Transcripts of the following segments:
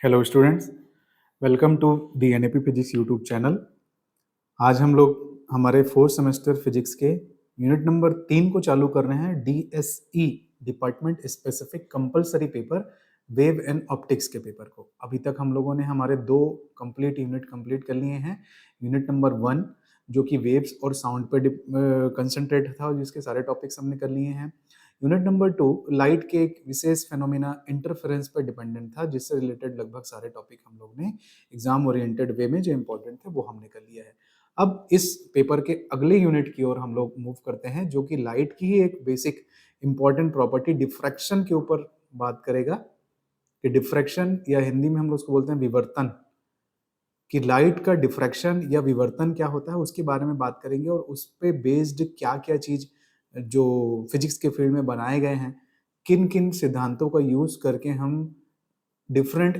Hello students, welcome to the NAP physics YouTube channel. आज हम लोग हमारे फोर्थ सेमेस्टर फिजिक्स के यूनिट नंबर 3 को चालू कर रहे हैं। DSE department specific compulsory paper wave and optics के पेपर को। अभी तक हम लोगों ने हमारे 2 कंप्लीट यूनिट कंप्लीट कर लिए हैं। यूनिट नंबर 1 जो कि वेव्स और साउंड पर कंसंट्रेट था और जिसके सारे टॉपिक्स हमने कर लिए हैं। यूनिट नंबर 2 लाइट के एक विशेष फेनोमेना इंटरफेरेंस पर डिपेंडेंट था, जिससे रिलेटेड लगभग सारे टॉपिक हम लोग ने एग्जाम ओरिएंटेड वे में जो इंपॉर्टेंट थे वो हमने कर लिया है। अब इस पेपर के अगले यूनिट की ओर हम लोग मूव करते हैं, जो कि लाइट की ही एक बेसिक इंपॉर्टेंट प्रॉपर्टी डिफ्रैक्शन के ऊपर बात करेगा कि डिफ्रैक्शन या हिंदी में हम लोग उसको बोलते हैं विवर्तन, कि लाइट का डिफ्रैक्शन या विवर्तन क्या होता है उसके बारे में बात करेंगे और उस पे बेस्ड क्या क्या चीज जो फिजिक्स के फील्ड में बनाए गए हैं, किन किन सिद्धांतों का यूज करके हम डिफरेंट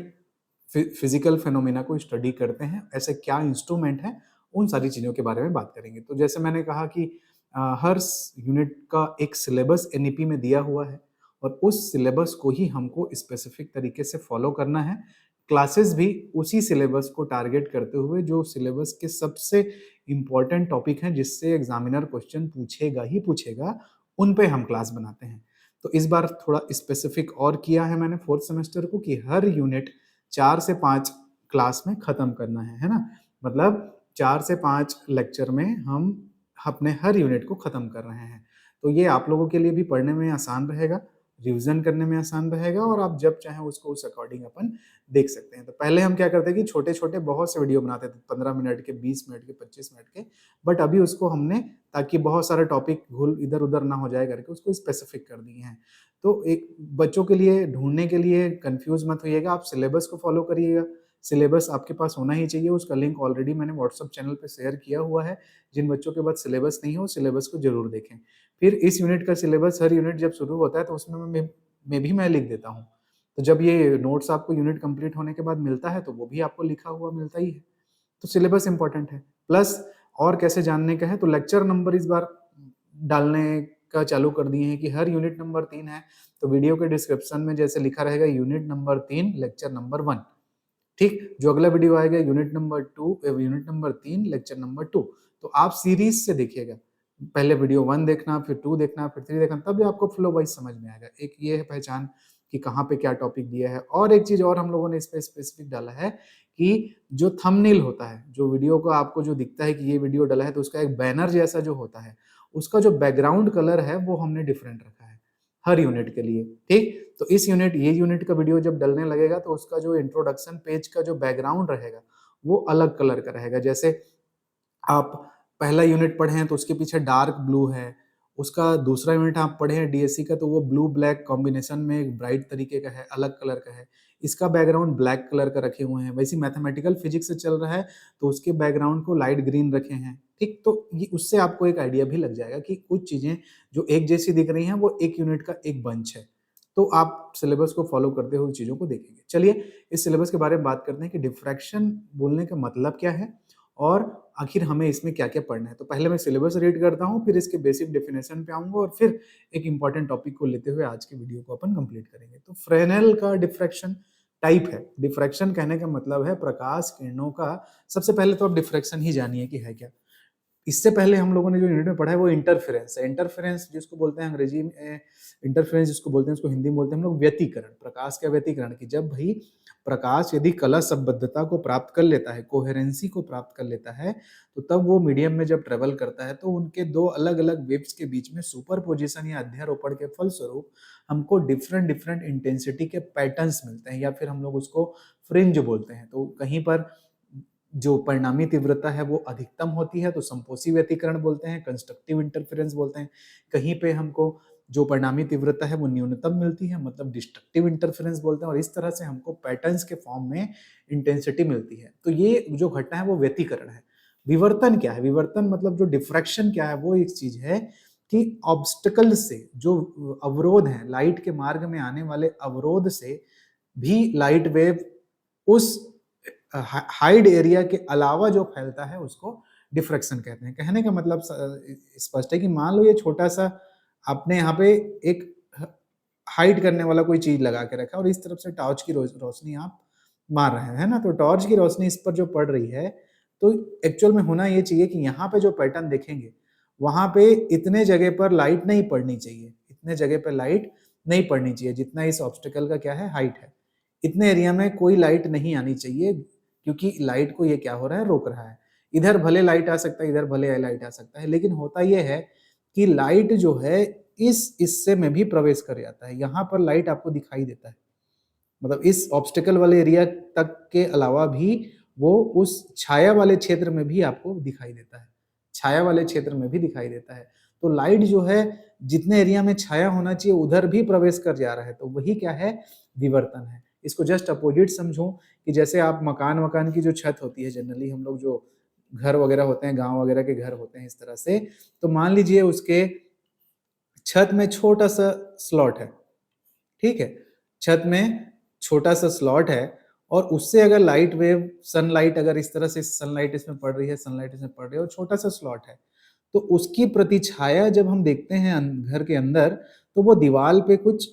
फिजिकल फेनोमेना को स्टडी करते हैं, ऐसे क्या इंस्ट्रूमेंट हैं, उन सारी चीज़ों के बारे में बात करेंगे। तो जैसे मैंने कहा कि हर यूनिट का एक सिलेबस एनईपी में दिया हुआ है और उस सिलेबस को ही हमको स्पेसिफिक तरीके से फॉलो करना है। क्लासेस भी उसी सिलेबस को टारगेट करते हुए, जो सिलेबस के सबसे इम्पॉर्टेंट टॉपिक हैं जिससे एग्जामिनर क्वेश्चन पूछेगा ही पूछेगा, उन पे हम क्लास बनाते हैं। तो इस बार थोड़ा स्पेसिफिक और किया है मैंने फोर्थ सेमेस्टर को कि हर यूनिट 4 से 5 क्लास में खत्म करना है ना। मतलब 4 से 5 लेक्चर में हम अपने हर यूनिट को खत्म कर रहे हैं। तो ये आप लोगों के लिए भी पढ़ने में आसान रहेगा, रिवीजन करने में आसान रहेगा और आप जब चाहें उसको उस अकॉर्डिंग अपन देख सकते हैं। तो पहले हम क्या करते हैं कि छोटे छोटे बहुत से वीडियो बनाते थे, 15 मिनट के, 20 मिनट के, 25 मिनट के, बट अभी उसको हमने, ताकि बहुत सारे टॉपिक भूल इधर उधर ना हो जाए करके, उसको स्पेसिफिक कर दिए हैं। तो एक बच्चों के लिए ढूंढने के लिए कंफ्यूज मत होइएगा, आप सिलेबस को फॉलो करिएगा। सिलेबस आपके पास होना ही चाहिए, उसका लिंक ऑलरेडी मैंने व्हाट्सएप चैनल पे शेयर किया हुआ है। जिन बच्चों के पास सिलेबस नहीं हो, सिलेबस को जरूर देखें। फिर इस यूनिट का सिलेबस, हर यूनिट जब शुरू होता है तो उसमें मैं लिख देता हूँ। तो जब ये नोट्स आपको यूनिट कंप्लीट होने के बाद मिलता है तो वो भी आपको लिखा हुआ मिलता ही है। तो सिलेबस इंपॉर्टेंट है। प्लस और कैसे जानने का है, तो लेक्चर नंबर इस बार डालने का चालू कर दिए हैं कि हर यूनिट नंबर 3 है तो वीडियो के डिस्क्रिप्शन में जैसे लिखा रहेगा यूनिट नंबर 3 लेक्चर नंबर 1, ठीक। जो अगला वीडियो आएगा unit number 2 unit number 3 lecture number 2। तो आप सीरीज से देखिएगा, पहले वीडियो 1 देखना, फिर 2 देखना, फिर 3 देखना, तब आपको फ्लो वाइज समझ में आएगा। एक ये है पहचान कि कहाँ पे क्या टॉपिक दिया है। और एक चीज और हम लोगों ने इस पे स्पेसिफिक डाला है कि जो थंबनेल होता है, जो वीडियो को आपको जो दिखता है कि ये वीडियो डाला है, तो उसका एक बैनर जैसा जो होता है, उसका जो बैकग्राउंड कलर है वो हमने डिफरेंट रखा है हर यूनिट के लिए, ठीक। तो इस ये यूनिट का वीडियो जब डलने लगेगा तो उसका जो इंट्रोडक्शन पेज का जो बैकग्राउंड रहेगा वो अलग कलर का रहेगा। जैसे आप पहला यूनिट पढ़े हैं तो उसके पीछे डार्क ब्लू है, उसका दूसरा यूनिट आप पढ़े हैं डीएससी का तो वो ब्लू ब्लैक कॉम्बिनेशन में एक ब्राइट तरीके का है, अलग कलर का है। इसका बैकग्राउंड ब्लैक कलर का रखे हुए हैं। वैसे मैथमेटिकल फिजिक्स से चल रहा है तो उसके बैकग्राउंड को लाइट ग्रीन रखे हैं, ठीक। तो ये उससे आपको एक आइडिया भी लग जाएगा कि कुछ चीजें जो एक जैसी दिख रही हैं वो एक यूनिट का एक बंच है। तो आप सिलेबस को फॉलो करते हुए चीजों को देखेंगे। चलिए इस सिलेबस के बारे में बात करते हैं कि डिफ्रैक्शन बोलने का मतलब क्या है और आखिर हमें इसमें क्या क्या पढ़ना है। तो पहले मैं सिलेबस रीड करता हूँ, फिर इसके बेसिक डेफिनेशन पे आऊंगा और फिर एक इंपॉर्टेंट टॉपिक को लेते हुए आज के वीडियो को अपन कंप्लीट करेंगे। तो फ्रेनेल का डिफ्रैक्शन टाइप है। डिफ्रैक्शन कहने का मतलब है प्रकाश किरणों का। सबसे पहले तो आप डिफ्रैक्शन ही जानिए कि है क्या। इससे पहले हम लोगों ने जो यूनिट में पढ़ा है वो इंटरफेरेंस है। इंटरफेरेंस जिसको बोलते हैं अंग्रेजी में, इंटरफेरेंस जिसको बोलते हैं उसको हिंदी में बोलते हैं हम लोग व्यतिकरण। प्रकाश का व्यतिकरण, कि जब भाई प्रकाश यदि कला संबद्धता को प्राप्त कर लेता है, कोहेरेंसी को प्राप्त कर लेता है, तो तब वो मीडियम में जब ट्रेवल करता है तो उनके दो अलग अलग वेव्स के बीच में सुपरपोजिशन या अध्यारोपण के फलस्वरूप हमको डिफरेंट डिफरेंट इंटेंसिटी के पैटर्न्स मिलते हैं, या फिर हम लोग उसको फ्रिंज बोलते हैं। तो कहीं पर जो परिणामी तीव्रता है वो अधिकतम होती है तो संपोषी व्यतिकरण बोलते हैं, कंस्ट्रक्टिव इंटरफेरेंस बोलते हैं। कहीं पे हमको जो परिणामी तीव्रता है वो न्यूनतम मिलती है, मतलब डिस्ट्रक्टिव इंटरफेरेंस बोलते हैं। और इस तरह से हमको पैटर्न्स के फॉर्म में इंटेंसिटी मिलती है। तो ये जो घटना है वो व्यतिकरण है। विवर्तन क्या है? विवर्तन मतलब जो डिफ्रैक्शन क्या है, वो एक चीज है कि ऑब्स्टिकल से जो अवरोध है, लाइट के मार्ग में आने वाले अवरोध से भी लाइट वेव उस हाइड एरिया के अलावा जो फैलता है उसको डिफ्रैक्शन कहते हैं। कहने का मतलब स्पष्ट है कि मान लो ये छोटा सा आपने यहाँ पे एक हाइड करने वाला कोई चीज लगा के रखा और इस तरफ से टॉर्च की रोशनी आप मार रहा है ना, तो टॉर्च की रोशनी इस पर जो पड़ रही है, तो एक्चुअल में होना ये चाहिए कि यहाँ पे जो पैटर्न देखेंगे, वहाँ पे इतने जगह पर लाइट नहीं पड़नी चाहिए, इतने जगह पे लाइट नहीं पड़नी चाहिए जितना इस ऑब्स्टेकल का क्या है, हाइट है। इतने एरिया में कोई लाइट नहीं आनी चाहिए, क्योंकि लाइट को ये क्या हो रहा है, रोक रहा है। इधर भले लाइट आ सकता है, इधर भले लाइट आ सकता है, लेकिन होता ये है कि लाइट जो है इस हिस्से में भी प्रवेश कर जाता है, यहाँ पर लाइट आपको दिखाई देता है, मतलब इस ऑब्स्टेकल वाले एरिया तक के अलावा भी वो उस छाया वाले क्षेत्र में भी आपको दिखाई देता है, छाया वाले क्षेत्र में भी दिखाई देता है। तो लाइट जो है जितने एरिया में छाया होना चाहिए उधर भी प्रवेश कर जा रहा है, तो वही क्या है, विवर्तन है। इसको जस्ट अपोजिट समझो कि जैसे आप मकान वकान की जो छत होती है, जनरली हम लोग जो घर वगैरह होते हैं, गांव वगैरह के घर होते हैं इस तरह से, तो मान लीजिए उसके छत में छोटा सा स्लॉट है, ठीक है, छत में छोटा सा स्लॉट है, और उससे अगर लाइट वेव, सनलाइट अगर इस तरह से सनलाइट इसमें पड़ रही है, सनलाइट इसमें पड़ रही है, और छोटा सा स्लॉट है, तो उसकी प्रतिछाया जब हम देखते हैं घर के अंदर, तो वो दीवार पे कुछ,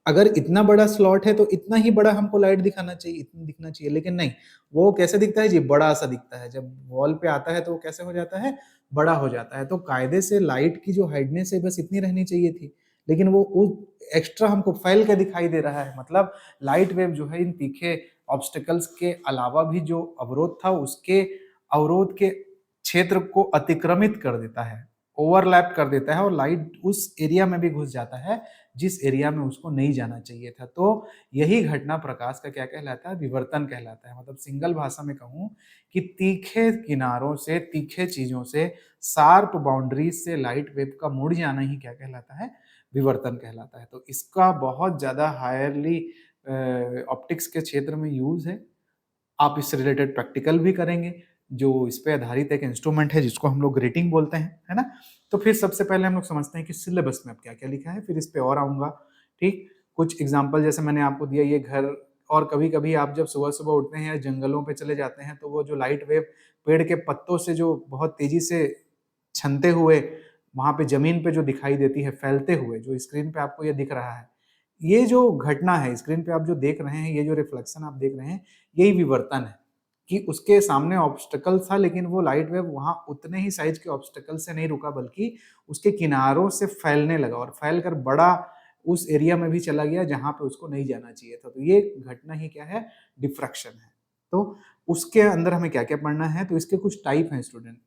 अगर इतना बड़ा स्लॉट है तो इतना ही बड़ा हमको लाइट दिखाना चाहिए, इतना दिखना चाहिए, लेकिन नहीं, वो कैसे दिखता है जी, बड़ा सा दिखता है। जब वॉल पे आता है तो वो कैसे हो जाता है, बड़ा हो जाता है। तो कायदे से लाइट की जो हाइडनेस है बस इतनी रहनी चाहिए थी, लेकिन वो एक्स्ट्रा हमको फैल के दिखाई दे रहा है। मतलब लाइट वेव जो है इन तीखे ऑब्स्टिकल्स के अलावा भी जो अवरोध था, उसके अवरोध के क्षेत्र को अतिक्रमित कर देता है, ओवरलैप कर देता है, और लाइट उस एरिया में भी घुस जाता है जिस एरिया में उसको नहीं जाना चाहिए था। तो यही घटना प्रकाश का क्या कहलाता है, विवर्तन कहलाता है। मतलब सिंगल भाषा में कहूं कि तीखे किनारों से, तीखे चीजों से, शार्प बाउंड्रीज से लाइट वेव का मुड़ जाना ही क्या कहलाता है, विवर्तन कहलाता है। तो इसका बहुत ज्यादा हायरली ऑप्टिक्स के क्षेत्र में यूज है। आप इससे रिलेटेड प्रैक्टिकल भी करेंगे, जो इस पे आधारित एक इंस्ट्रूमेंट है जिसको हम लोग ग्रेटिंग बोलते हैं, है ना। तो फिर सबसे पहले हम लोग समझते हैं कि सिलेबस में अब क्या क्या लिखा है, फिर इस पे और आऊंगा। ठीक, कुछ एग्जांपल जैसे मैंने आपको दिया, ये घर, और कभी कभी आप जब सुबह सुबह उठते हैं या जंगलों पे चले जाते हैं, तो वो जो लाइट वेव पेड़ के पत्तों से जो बहुत तेजी से छनते हुए वहां पे जमीन पे जो दिखाई देती है, फैलते हुए, जो स्क्रीन पे आपको ये दिख रहा है, ये जो घटना है स्क्रीन पे आप जो देख रहे हैं, ये जो रिफ्लेक्शन आप देख रहे हैं, यही विवर्तन है। कि उसके सामने ऑब्स्टेकल था, लेकिन वो लाइट वेव वहां उतने ही साइज के ऑब्स्टेकल से नहीं रुका, बल्कि उसके किनारों से फैलने लगा, और फैलकर बड़ा उस एरिया में भी चला गया जहां पे उसको नहीं जाना चाहिए था। तो ये घटना ही क्या है, डिफ्रैक्शन है। तो उसके अंदर हमें क्या क्या पढ़ना है, तो इसके कुछ टाइप हैं स्टूडेंट।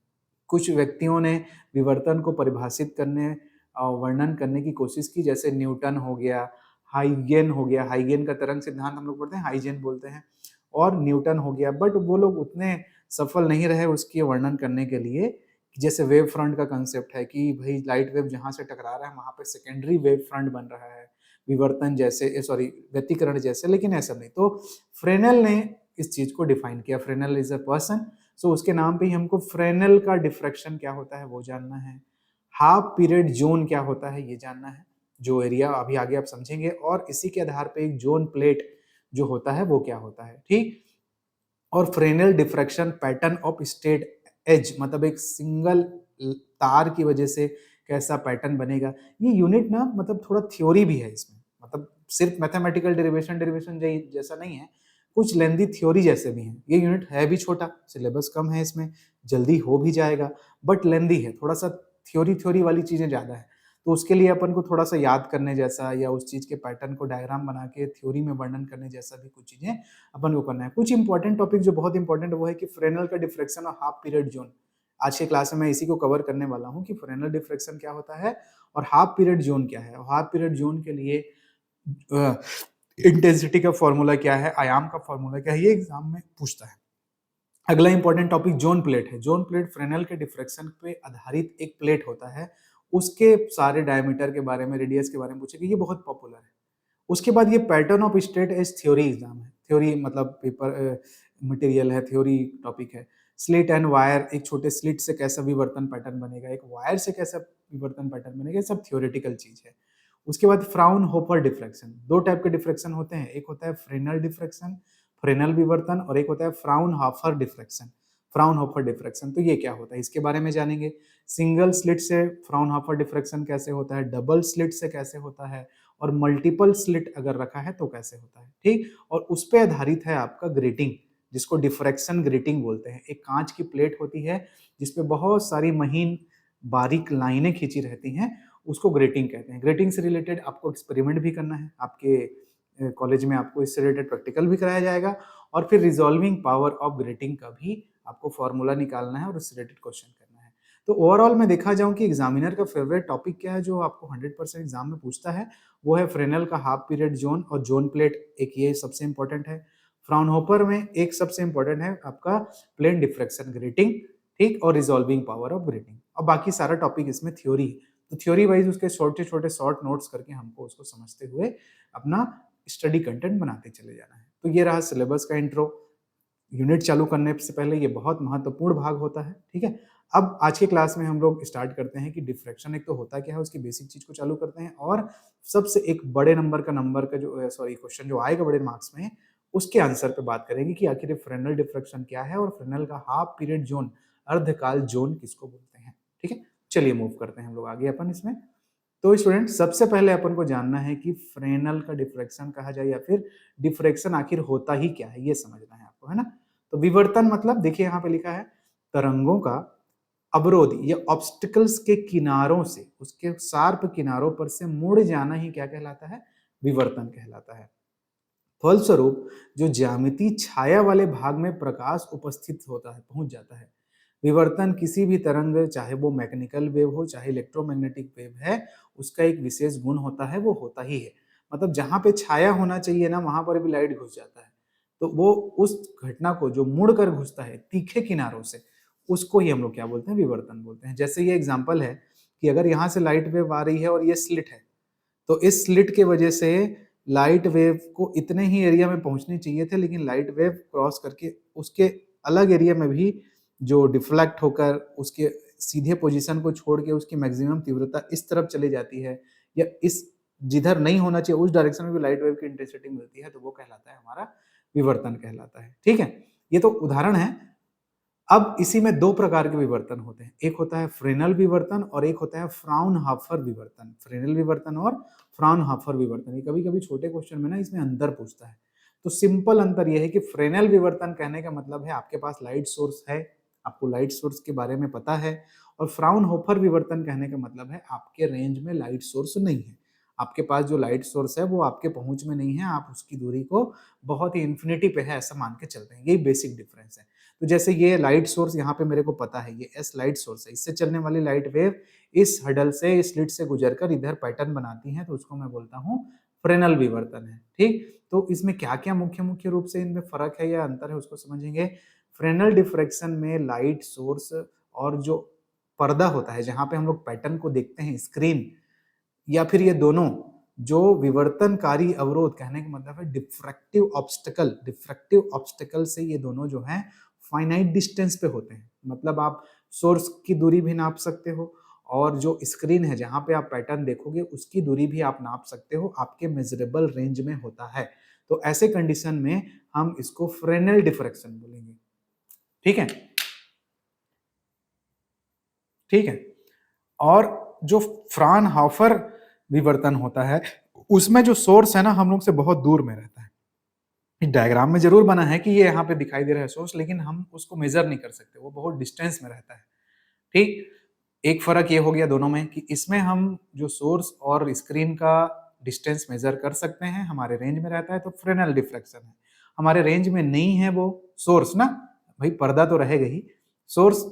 कुछ व्यक्तियों ने विवर्तन को परिभाषित करने और वर्णन करने की कोशिश की, जैसे न्यूटन हो गया, हाइगेन हो गया, हाइगेन का तरंग सिद्धांत हम लोग पढ़ते हैं, हाइजेन बोलते हैं, और न्यूटन हो गया, बट वो लोग उतने सफल नहीं रहे उसके वर्णन करने के लिए। जैसे वेव फ्रंट का कंसेप्ट है कि भाई लाइट वेव जहां से टकरा रहा है वहां पे सेकेंडरी वेव फ्रंट बन रहा है, विवर्तन जैसे, सॉरी, व्यतिकरण जैसे, लेकिन ऐसा नहीं। तो फ्रेनेल ने इस चीज को डिफाइन किया। फ्रेनेल इज अ पर्सन, सो उसके नाम पे ही हमको फ्रेनेल का डिफ्रैक्शन क्या होता है वो जानना है। हाफ पीरियड जोन क्या होता है ये जानना है, जो एरिया अभी आगे आप समझेंगे, और इसी के आधार पे एक जोन प्लेट जो होता है वो क्या होता है, ठीक। और Fresnel diffraction pattern of straight edge, मतलब एक सिंगल तार की वजह से कैसा पैटर्न बनेगा। ये यूनिट ना, मतलब थोड़ा थ्योरी भी है इसमें, मतलब सिर्फ मैथमेटिकल डेरिवेशन डेरिवेशन जैसा नहीं है, कुछ लेंदी थ्योरी जैसे भी हैं। ये यूनिट है भी छोटा, सिलेबस कम है इसमें, जल्दी हो भी जाएगा, बट लेंदी है थोड़ा सा, थ्योरी थ्योरी वाली चीजें ज्यादा है। तो उसके लिए अपन को थोड़ा सा याद करने जैसा, या उस चीज के पैटर्न को डायग्राम बना के थ्योरी में वर्णन करने जैसा भी कुछ चीजें अपन को करना है। कुछ इंपॉर्टेंट टॉपिक जो बहुत इंपॉर्टेंट है वो है कि फ्रेनेल का डिफ्रैक्शन और हाफ पीरियड जोन। आज के क्लास में मैं इसी को कवर करने वाला हूँ कि फ्रेनेल डिफ्रैक्शन क्या होता है और हाफ पीरियड जोन क्या है। और हाफ पीरियड जोन के लिए इंटेंसिटी का फॉर्मूला क्या है, आयाम का फॉर्मूला क्या है, ये एग्जाम में पूछता है। अगला इंपॉर्टेंट टॉपिक जोन प्लेट है। जोन प्लेट फ्रेनेल के डिफ्रैक्शन पे आधारित एक प्लेट होता है, उसके सारे डायमीटर के बारे में, रेडियस के बारे में पूछेगा, ये बहुत पॉपुलर है। उसके बाद ये pattern of straight edge theory exam है। थ्योरी मतलब पेपर मटेरियल है, थ्योरी टॉपिक है। स्लिट एंड वायर, एक छोटे स्लिट से कैसा विवर्तन पैटर्न बनेगा, एक वायर से कैसा विवर्तन पैटर्न बनेगा, ये सब थ्योरेटिकल चीज है। उसके बाद फ्राउनहोफर डिफ्रैक्शन, दो टाइप के डिफ्रैक्शन होते हैं, एक होता है फ्रेनल डिफ्रैक्शन, फ्रेनल विवर्तन, और एक होता है फ्राउनहोफर डिफ्रैक्शन, फ्राउनहोफर डिफ्रैक्शन। तो ये क्या होता है इसके बारे में जानेंगे। सिंगल स्लिट से फ्राउनहोफर डिफ्रैक्शन कैसे होता है, डबल स्लिट से कैसे होता है, और मल्टीपल स्लिट अगर रखा है तो कैसे होता है, ठीक। और उस पे आधारित है आपका ग्रेटिंग, जिसको डिफ्रैक्शन ग्रेटिंग बोलते हैं। एक कांच की प्लेट होती है जिसपे बहुत सारी महीन बारीक लाइनें खींची रहती हैं, उसको ग्रेटिंग कहते हैं। ग्रेटिंग से रिलेटेड आपको एक्सपेरिमेंट भी करना है, आपके कॉलेज में आपको इससे रिलेटेड प्रैक्टिकल भी कराया जाएगा, और फिर रिजॉल्विंग पावर ऑफ ग्रेटिंग का भी आपको फॉर्मूला निकालना है और उससे रिलेटेड क्वेश्चन करना है। तो ओवरऑल मैं देखा जाऊं कि एग्जामिनर का फेवरेट टॉपिक क्या है, जो आपको 100% एग्जाम में पूछता है, वो है फ्रेनेल का हाफ पीरियड जोन और जोन प्लेट, एक ये सबसे इंपॉर्टेंट है। फ्राउनहोफर में एक सबसे इंपॉर्टेंट है आपका प्लेन डिफ्रैक्शन ग्रेटिंग, ठीक, और रिजॉल्विंग पावर ऑफ ग्रेटिंग। और बाकी सारा टॉपिक इसमें थ्योरी है, तो थ्योरी वाइज उसके छोटे छोटे शॉर्ट नोट्स करके हमको उसको समझते हुए अपना स्टडी कंटेंट बनाते चले जाना है। तो ये रहा सिलेबस का इंट्रो। यूनिट चालू करने से पहले ये बहुत महत्वपूर्ण भाग होता है, ठीक है। अब आज के क्लास में हम लोग स्टार्ट करते हैं कि डिफ्रैक्शन एक तो होता क्या है, उसकी बेसिक चीज को चालू करते हैं, और सबसे एक बड़े नंबर का जो सॉरी क्वेश्चन जो आएगा बड़े मार्क्स में, उसके आंसर पे बात करेंगे कि आखिर फ्रेनेल डिफ्रैक्शन क्या है और फ्रेनेल का half period zone, Ardhkal zone किसको बोलते हैं, ठीक है। चलिए मूव करते हैं हम लोग आगे अपन इसमें। तो स्टूडेंट सबसे पहले अपन को जानना है कि फ्रेनेल का डिफ्रैक्शन कहा जाए या फिर डिफ्रैक्शन आखिर होता ही क्या है, ये समझना है आपको, है ना। तो विवर्तन मतलब देखिए यहाँ पे लिखा है, तरंगों का अवरोध या ऑब्स्टिकल्स के किनारों से, उसके शार्प किनारों पर से मुड़ जाना ही क्या कहलाता है, विवर्तन कहलाता है। फलस्वरूप जो ज्यामिति छाया वाले भाग में प्रकाश उपस्थित होता है, पहुंच जाता है। विवर्तन किसी भी तरंग, चाहे वो मैकेनिकल वेव हो चाहे इलेक्ट्रोमैग्नेटिक वेव है, उसका एक विशेष गुण होता है, वो होता ही है। मतलब जहां पे छाया होना चाहिए ना, वहां पर भी लाइट घुस जाता है। तो वो उस घटना को जो मुड़ कर घुसता है तीखे किनारों से, उसको ही हम लोग क्या बोलते हैं, विवर्तन बोलते हैं। जैसे ये एग्जाम्पल है कि अगर यहाँ से लाइट वेव आ रही है और ये स्लिट है, तो इस स्लिट के वजह से लाइट वेव को इतने ही एरिया में पहुंचनी चाहिए थे, लेकिन लाइट वेव क्रॉस करके उसके अलग एरिया में भी जो डिफ्लेक्ट होकर उसके सीधे पोजीशन को छोड़ के उसकी मैक्सिमम तीव्रता इस तरफ चली जाती है, या इस जिधर नहीं होना चाहिए उस डायरेक्शन में भी लाइट वेव की इंटेंसिटी मिलती है, तो वो कहलाता है हमारा विवर्तन कहलाता है, ठीक है। ये तो उदाहरण है। अब इसी में दो प्रकार के विवर्तन होते हैं, एक होता है फ्रेनेल विवर्तन और एक होता है फ्राउनहोफर विवर्तन। फ्रेनेल विवर्तन और फ्राउनहोफर विवर्तन, ये कभी कभी छोटे क्वेश्चन में ना इसमें अंतर पूछता है। तो सिंपल अंतर यह है कि फ्रेनेल विवर्तन कहने का मतलब है आपके पास लाइट सोर्स है, आपको लाइट सोर्स के बारे में पता है, और फ्राउनहोफर विवर्तन कहने का मतलब है आपके रेंज में लाइट सोर्स नहीं है, आपके पास जो लाइट सोर्स है वो आपके पहुंच में नहीं है, आप उसकी दूरी को बहुत ही इंफिनिटी पे है ऐसा मान के चलते हैं। यही बेसिक डिफरेंस है। तो जैसे ये लाइट सोर्स यहाँ पे मेरे को पता है, ये एस लाइट सोर्स है, इससे चलने वाली लाइट वेव इस हडल से, इस स्लिट से गुजरकर इधर पैटर्न बनाती है, तो उसको मैं बोलता हूँ फ्रेनेल विवर्तन है, ठीक। तो इसमें क्या क्या मुख्य मुख्य रूप से इनमें फर्क है या अंतर है उसको समझेंगे। फ्रेनेल डिफ्रैक्शन में लाइट सोर्स और जो पर्दा होता है जहां पे हम लोग पैटर्न को देखते हैं, स्क्रीन, या फिर ये दोनों, जो विवर्तनकारी अवरोध कहने का मतलब है डिफ्रैक्टिव ऑब्स्टिकल, डिफ्रैक्टिव ऑब्स्टिकल से ये दोनों जो हैं फाइनाइट डिस्टेंस पे होते हैं। मतलब आप सोर्स की दूरी भी नाप सकते हो, और जो स्क्रीन है जहां पे आप पैटर्न देखोगे उसकी दूरी भी आप नाप सकते हो, आपके मेजरेबल रेंज में होता है। तो ऐसे कंडीशन में हम इसको फ्रेनेल डिफ्रैक्शन बोलेंगे, ठीक है, ठीक है। और जो फ्राउनहोफर विवर्तन होता है, उसमें जो सोर्स है ना हम लोग से बहुत दूर में रहता है। डायग्राम में जरूर बना है कि ये यहाँ पे दिखाई दे रहा है सोर्स, लेकिन हम उसको मेजर नहीं कर सकते, वो बहुत डिस्टेंस में रहता है, ठीक। एक फर्क ये हो गया दोनों में कि इसमें हम जो सोर्स और स्क्रीन का डिस्टेंस मेजर कर सकते हैं, हमारे रेंज में रहता है, तो फ्रेनेल डिफ्रैक्शन है। हमारे रेंज में नहीं है वो सोर्स ना, भाई पर्दा तो रहेगा ही, सोर्स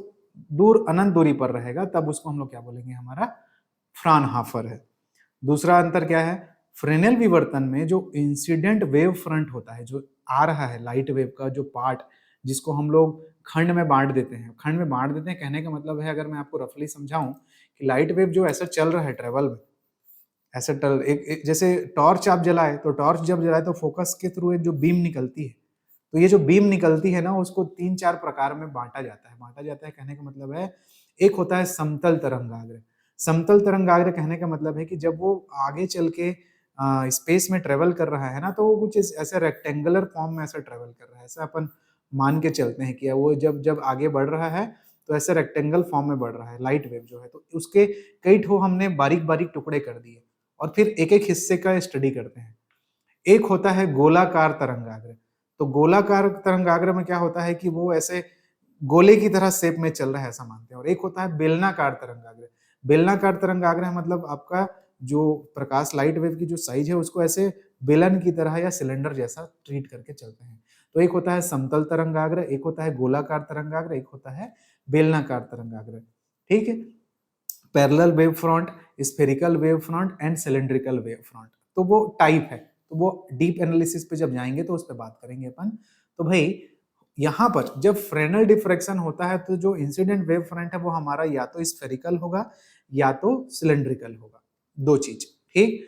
दूर अनंत दूरी पर रहेगा, तब उसको हम लोग क्या बोलेंगे, हमारा फ्राउनहोफर है। दूसरा अंतर क्या है, फ्रेनेल विवर्तन में जो इंसिडेंट वेव फ्रंट होता है, जो आ रहा है लाइट वेव का जो पार्ट, जिसको हम लोग खंड में बांट देते हैं, खंड में बांट देते हैं कहने का मतलब है, अगर मैं आपको रफली समझाऊं कि लाइट वेव जो ऐसा चल रहा है ट्रेवल में, ऐसे एक जैसे टॉर्च आप जलाए, तो टॉर्च जब जलाए तो फोकस के थ्रू एक जो बीम निकलती है, तो ये जो बीम निकलती है ना, उसको 3-4 प्रकार में बांटा जाता है। बांटा जाता है कहने का मतलब है, एक होता है समतल तरंगाग्र। समतल तरंगाग्र कहने का मतलब है कि जब वो आगे चल के स्पेस में ट्रेवल कर रहा है ना, तो वो कुछ ऐसे रेक्टेंगुलर फॉर्म में ऐसा ट्रेवल कर रहा है, ऐसा अपन मान के चलते हैं कि वो जब जब आगे बढ़ रहा है तो ऐसे रेक्टेंगल फॉर्म में बढ़ रहा है लाइट वेव जो है, तो उसके कई ठो हमने बारीक बारीक टुकड़े कर दिए, और फिर एक एक हिस्से का स्टडी करते हैं। एक होता है गोलाकार तरंगाग्र। तो गोलाकार तरंगाग्र में क्या होता है कि वो ऐसे गोले की तरह शेप में चल रहा है ऐसा मानते हैं। और एक होता है बेलनाकार तरंगाग्र। बेलनाकार तरंगाग्र है मतलब आपका जो प्रकाश लाइट वेव की जो साइज है उसको ऐसे बेलन की तरह या सिलेंडर जैसा ट्रीट करके चलते हैं। तो एक होता है समतल तरंगाग्र, एक होता है गोलाकार तरंगाग्र, एक होता है बेलनाकार तरंगाग्र। ठीक है। Parallel wave front, spherical wave front end cylindrical wave front. तो वो टाइप है, तो वो डीप एनालिसिस पे जब जाएंगे तो उस पर बात करेंगे अपन। तो भाई यहां पर जब फ्रेनल डिफ्रैक्शन होता है तो जो इंसिडेंट वेव फ्रंट है वो हमारा या तो स्फेरिकल होगा या तो सिलेंड्रिकल होगा, दो चीज। ठीक,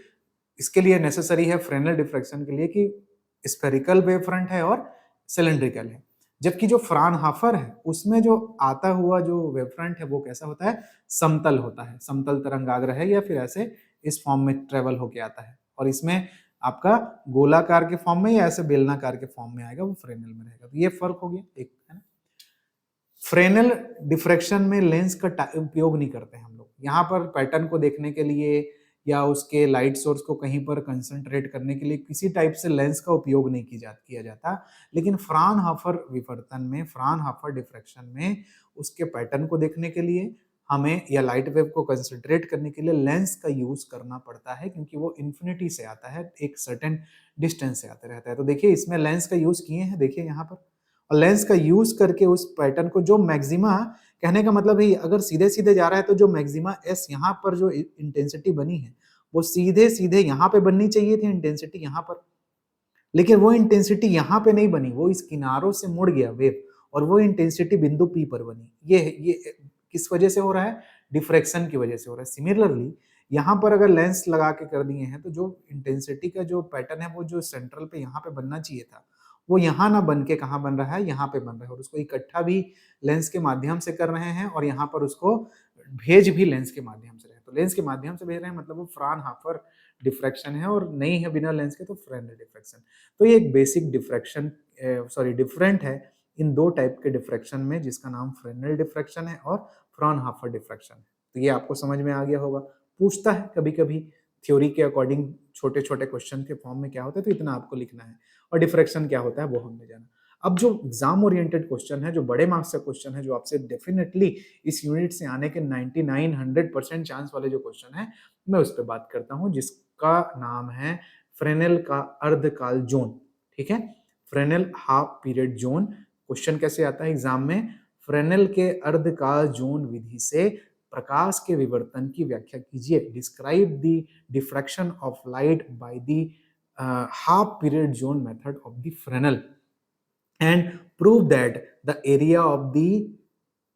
इसके लिए नेसेसरी है फ्रेनल डिफ्रैक्शन के लिए कि स्फेरिकल वेव फ्रंट है और सिलेंड्रिकल है। जबकि जो फ्राउनहोफर है उसमें जो आता हुआ जो वेव फ्रंट है वो कैसा होता है, समतल होता है, समतल तरंगाग्र है या फिर ऐसे इस फॉर्म में ट्रेवल होके आता है। और इसमें आपका गोलाकार के फॉर्म में या ऐसे बेलनाकार के फॉर्म में आएगा, वो फ्रेनल में रहेगा। तो ये फर्क हो गया एक, है ना। फ्रेनल डिफ्रैक्शन में लेंस का उपयोग नहीं करते हम लोग। यहाँ पर पैटर्न को देखने के लिए या उसके लाइट सोर्स को कहीं पर कंसंट्रेट करने के लिए किसी टाइप से लेंस का उपयोग नहीं किया जाता। लेकिन फ्राउनहोफर विवर्तन में, फ्राउनहोफर डिफ्रैक्शन में उसके पैटर्न को देखने के लिए हमें या लाइट वेव को कंसंट्रेट करने के लिए लेंस का यूज करना पड़ता है, क्योंकि वो इन्फिनिटी से आता है, एक सर्टेन डिस्टेंस से आता रहता है। तो देखिए इसमें लेंस का यूज किए हैं, देखिए यहाँ पर। और लेंस का यूज करके उस पैटर्न को, जो मैक्सिमा, कहने का मतलब है अगर सीधे सीधे जा रहा है तो जो मैक्सिमा एस यहाँ पर जो इंटेंसिटी बनी है वो सीधे सीधे यहाँ पे बननी चाहिए थी इंटेंसिटी यहाँ पर, लेकिन वो इंटेंसिटी यहाँ पे नहीं बनी, वो इस किनारों से मुड़ गया वेव और वो इंटेंसिटी बिंदु पी पर बनी। ये किस वजह से हो रहा है, डिफ्रैक्शन की वजह से हो रहा है। सिमिलरली यहाँ पर अगर लेंस लगा के कर दिए हैं तो जो इंटेंसिटी का जो पैटर्न है वो जो सेंट्रल पे यहाँ पे बनना चाहिए था वो यहाँ ना बन के कहाँ बन रहा है, यहाँ पे बन रहा है। और उसको इकट्ठा भी लेंस के माध्यम से कर रहे हैं और यहाँ पर उसको भेज भी लेंस के माध्यम से रहे। तो लेंस के माध्यम से भेज रहे हैं मतलब वो फ्राउनहोफर डिफ्रैक्शन है, और नहीं है बिना लेंस के तो फ्रेनल डिफ्रैक्शन। तो ये एक बेसिक डिफ्रैक्शन डिफरेंट है इन दो टाइप के डिफ्रैक्शन में, जिसका नाम फ्रेनल डिफ्रैक्शन है और फ्राउनहोफर डिफ्रैक्शन है। तो ये आपको समझ में आ गया होगा। पूछता है कभी कभी थ्योरी के अकॉर्डिंग छोटे छोटे क्वेश्चन के फॉर्म में क्या होता है, तो इतना आपको लिखना है। और डिफ्रैक्शन क्या होता है वो हमने जाना। अब जो एग्जाम ओरिएंटेड क्वेश्चन है, जो बड़े मार्क्स का क्वेश्चन है, जो आपसे डेफिनेटली इस यूनिट से आने के 99-100% चांस वाले जो क्वेश्चन है, मैं उस पर बात करता हूँ, जिसका नाम है फ्रेनेल का अर्धकाल जोन। ठीक है, Fresnel half period zone. Question कैसे आता है एग्जाम में, फ्रेनेल के अर्धकाल जोन विधि से प्रकाश के विवर्तन की व्याख्या कीजिए। Describe the diffraction of light by the half period zone method of the Fresnel and prove that the area of the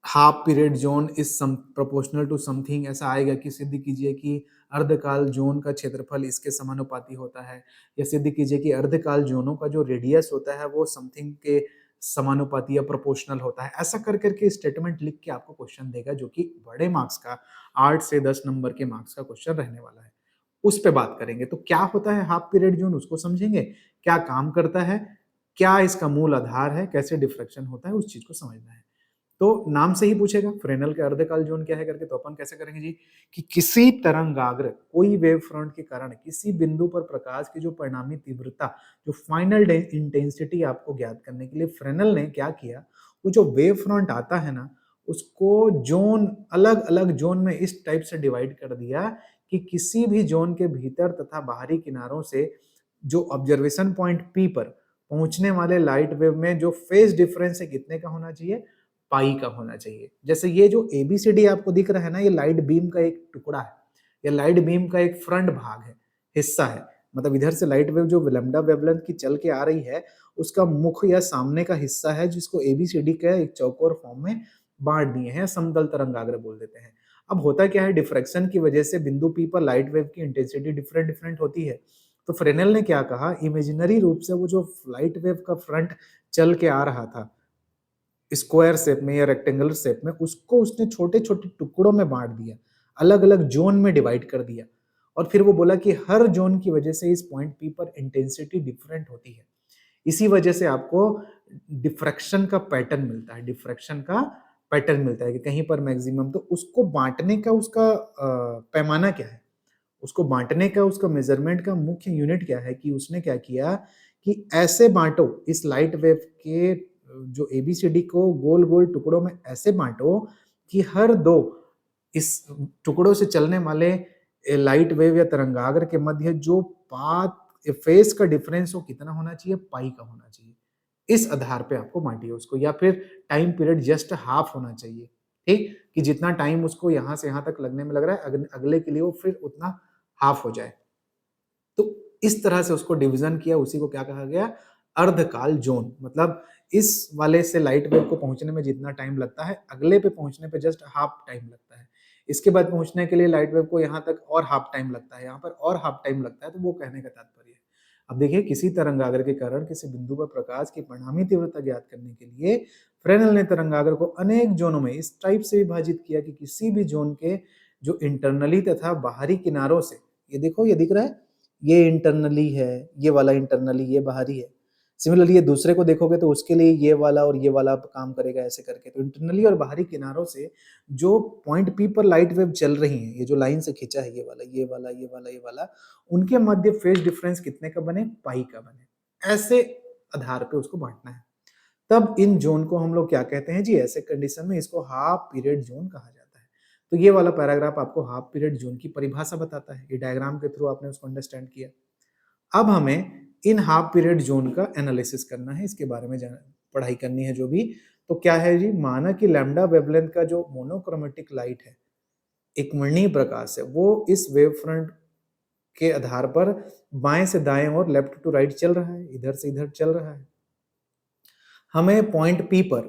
half period zone is some proportional to something. ऐसा आएगा कि सिद्ध कीजिए कि अर्धकाल जोन का क्षेत्रफल इसके समानुपाती होता है, या सिद्ध कीजिए कि अर्धकाल जोनों का जो रेडियस होता है वो समथिंग के समानुपाती या प्रोपोर्शनल होता है। ऐसा कर करके स्टेटमेंट लिख के आपको क्वेश्चन देगा, जो कि बड़े मार्क्स का 8 से 10 नंबर के मार्क्स का क्वेश्चन रहने वाला है। उस पे बात करेंगे। तो क्या होता है हाफ पीरियड जोन, उसको समझेंगे, क्या काम करता है, क्या इसका मूल आधार है, कैसे डिफ्रैक्शन होता है, उस चीज को समझना है। तो नाम से ही पूछेगा फ्रेनल के अर्धकाल जोन क्या है करके, तो अपन कैसे करेंगे जी, कि किसी तरंगाग्र, कोई वेव फ्रंट के कारण किसी बिंदु पर प्रकाश की जो परिणामी तीव्रता, जो फाइनल इंटेंसिटी आपको ज्ञात करने के लिए फ्रेनल ने क्या किया, वो जो वेव फ्रंट आता है ना उसको जोन, अलग अलग जोन में इस टाइप से डिवाइड कर दिया कि किसी भी जोन के भीतर तथा बाहरी किनारों से जो ऑब्जर्वेशन पॉइंट पी पर पहुंचने वाले लाइट वेव में जो फेज डिफरेंस है कितने का होना चाहिए, पाई का होना चाहिए। जैसे ये जो एबीसीडी आपको दिख रहा है ना, ये लाइट बीम का एक टुकड़ा है, ये लाइट बीम का एक फ्रंट भाग है, हिस्सा है। मतलब इधर से लाइट वेव जो लैम्डा वेवलेंथ की चल के आ रही है उसका मुख या सामने का हिस्सा है, जिसको एबीसीडी का एक चौकोर फॉर्म में बांट दिए हैं, समतल तरंगाग्र बोल देते हैं। अब होता क्या है, डिफ्रैक्शन की वजह से बिंदु पी पर लाइट वेव की इंटेंसिटी डिफरेंट डिफरेंट होती है। तो फ्रेनेल ने क्या कहा, इमेजिनरी रूप से वो जो लाइट वेव का फ्रंट चल के आ रहा था स्क्वायर शेप में या रेक्टेंगुलर शेप में, उसको उसने छोटे छोटे टुकड़ों में बांट दिया, अलग अलग जोन में डिवाइड कर दिया। और फिर वो बोला कि हर जोन की वजह से इस पॉइंट पी पर इंटेंसिटी डिफरेंट होती है, इसी वजह से आपको डिफ्रैक्शन का पैटर्न मिलता है, डिफ्रैक्शन का पैटर्न मिलता है कि कहीं पर मैक्सिमम। तो उसको बांटने का उसका पैमाना क्या है, उसको बांटने का, उसका मेजरमेंट का मुख्य यूनिट क्या है कि उसने क्या किया कि ऐसे बांटो इस लाइट वेव के जो एबीसीडी को गोल गोल टुकड़ों में ऐसे बांटो कि हर दो इस टुकड़ों से चलने वाले लाइट वेव या तरंगाग्र के मध्य जो पाथ फेस का डिफरेंस हो कितना होना चाहिए, पाई का होना चाहिए। इस आधार पे आपको बांटिए उसको, या फिर टाइम पीरियड जस्ट हाफ होना चाहिए, ठीक, कि जितना टाइम उसको यहाँ से यहाँ तक लगने में लग रहा है अगले के लिए वो फिर उतना हाफ हो जाए। तो इस तरह से उसको डिवीजन किया, उसी को क्या कहा गया, अर्धकाल जोन। मतलब इस वाले से लाइट वेव को पहुंचने में जितना टाइम लगता है, अगले पे पहुंचने पे जस्ट हाफ टाइम लगता है। इसके बाद पहुंचने के लिए लाइट वेव को यहाँ तक और हाफ टाइम लगता है, यहाँ पर और हाफ टाइम लगता है। तो वो कहने का तात्पर्य है। अब देखिए, किसी तरंगाग्र के कारण किसी बिंदु पर प्रकाश की परिणामी तीव्रता ज्ञात करने के लिए फ्रेनेल ने तरंगाग्र को अनेक जोनों में इस टाइप से विभाजित किया कि किसी भी जोन के जो इंटरनली तथा बाहरी किनारों से, ये देखो ये दिख रहा है, ये इंटरनली है, ये वाला इंटरनली, ये बाहरी है। सिमिलरली ये दूसरे को देखोगे तो उसके लिए ये वाला और ये वाला काम करेगा ऐसे करके। तो इंटरनली और बाहरी किनारों से जो पॉइंट पी पर लाइट वेव चल रही है, ये जो लाइन से खींचा है, ये वाला ये वाला ये वाला ये वाला, उनके मध्य फेज डिफरेंस कितने का बने, पाई का बने। ऐसे आधार पे उसको बांटना है। तब इन जोन को हम लोग क्या कहते हैं जी, ऐसे कंडीशन में इसको हाफ पीरियड जोन कहा जाता है। तो ये वाला पैराग्राफ आपको हाफ पीरियड जोन की परिभाषा बताता है। ये डायग्राम के थ्रू आपने उसको अंडरस्टैंड किया। अब हमें इन हाफ पीरियड जोन का एनालिसिस करना है, इसके बारे में पढ़ाई करनी है जो भी। तो क्या है जी, माना कि लैम्डा वेवलेंथ का जो मोनोक्रोमेटिक लाइट है, एक वर्णीय प्रकाश है, वो इस वेव फ्रंट के आधार पर बाएं से दाएं और लेफ्ट टू राइट चल रहा है, इधर से इधर चल रहा है। हमें पॉइंट पी पर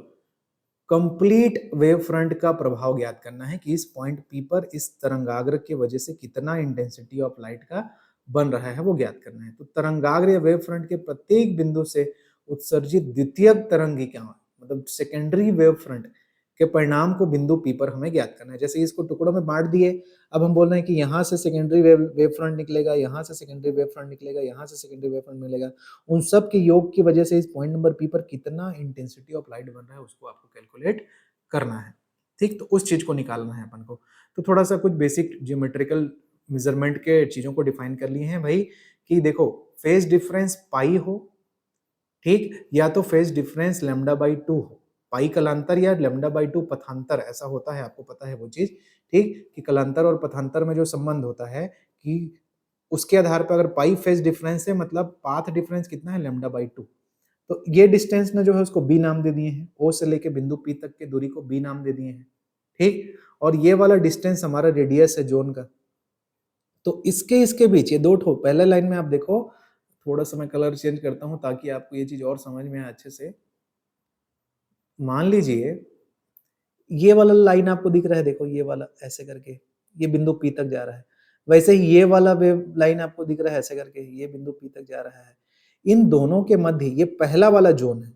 कंप्लीट वेव फ्रंट का प्रभाव ज्ञात करना है कि इस पॉइंट पी पर इस तरंगाग्र की वजह से कितना इंटेंसिटी ऑफ लाइट का बन रहा है, वो ज्ञात करना है। तो तरंगाग्र या वेव फ्रंट के प्रत्येक बिंदु से उत्सर्जित द्वितीयक तरंगिका, मतलब सेकेंडरी वेव फ्रंट के परिणाम को बिंदु पी पर हमें ज्ञात करना है। जैसे इसको टुकड़ों में बांट दिए, अब हम बोल रहे हैं कि यहाँ से सेकेंडरी वेव फ्रंट निकलेगा, यहाँ से सेकेंडरी वेव फ्रंट निकलेगा, यहाँ से सेकेंडरी वेव फ्रंट मिलेगा। उन सब के योग की वजह से इस पॉइंट नंबर पी पर कितना इंटेंसिटी ऑफ लाइट बन रहा है, उसको आपको कैलकुलेट करना है। ठीक, तो उस चीज को निकालना है अपन को। तो थोड़ा सा कुछ बेसिक ज्योमेट्रिकल मेजरमेंट के चीजों को डिफाइन कर लिए हैं भाई, कि देखो फेज डिफरेंस पाई हो, ठीक, या तो फेज डिफरेंस लैम्डा बाई 2 हो। पाई कलांतर या लैम्डा बाई 2 पथांतर, ऐसा होता है, आपको पता है वो चीज, ठीक, कि कलांतर और पथांतर में जो संबंध होता है कि उसके आधार पर अगर पाई फेज डिफरेंस है, मतलब पाथ डिफरेंस कितना है, लैम्डा बाई 2। तो ये डिस्टेंस ने जो है उसको बी नाम दे दिए हैं, ओ से लेके बिंदु पी तक के दूरी को बी नाम दे दिए हैं, ठीक। और ये वाला डिस्टेंस हमारा रेडियस है जोन का। तो इसके इसके बीच ये दो ठो, पहले लाइन में आप देखो, थोड़ा सा मैं कलर चेंज करता हूं ताकि आपको ये चीज और समझ में आए अच्छे से। मान लीजिए ये वाला लाइन आपको दिख रहा है, देखो ये वाला ऐसे करके ये बिंदु पी तक जा रहा है। वैसे ही ये वाला वेव लाइन आपको दिख रहा है ऐसे करके, ये बिंदु पी तक जा रहा है। इन दोनों के मध्य ये पहला वाला जोन है।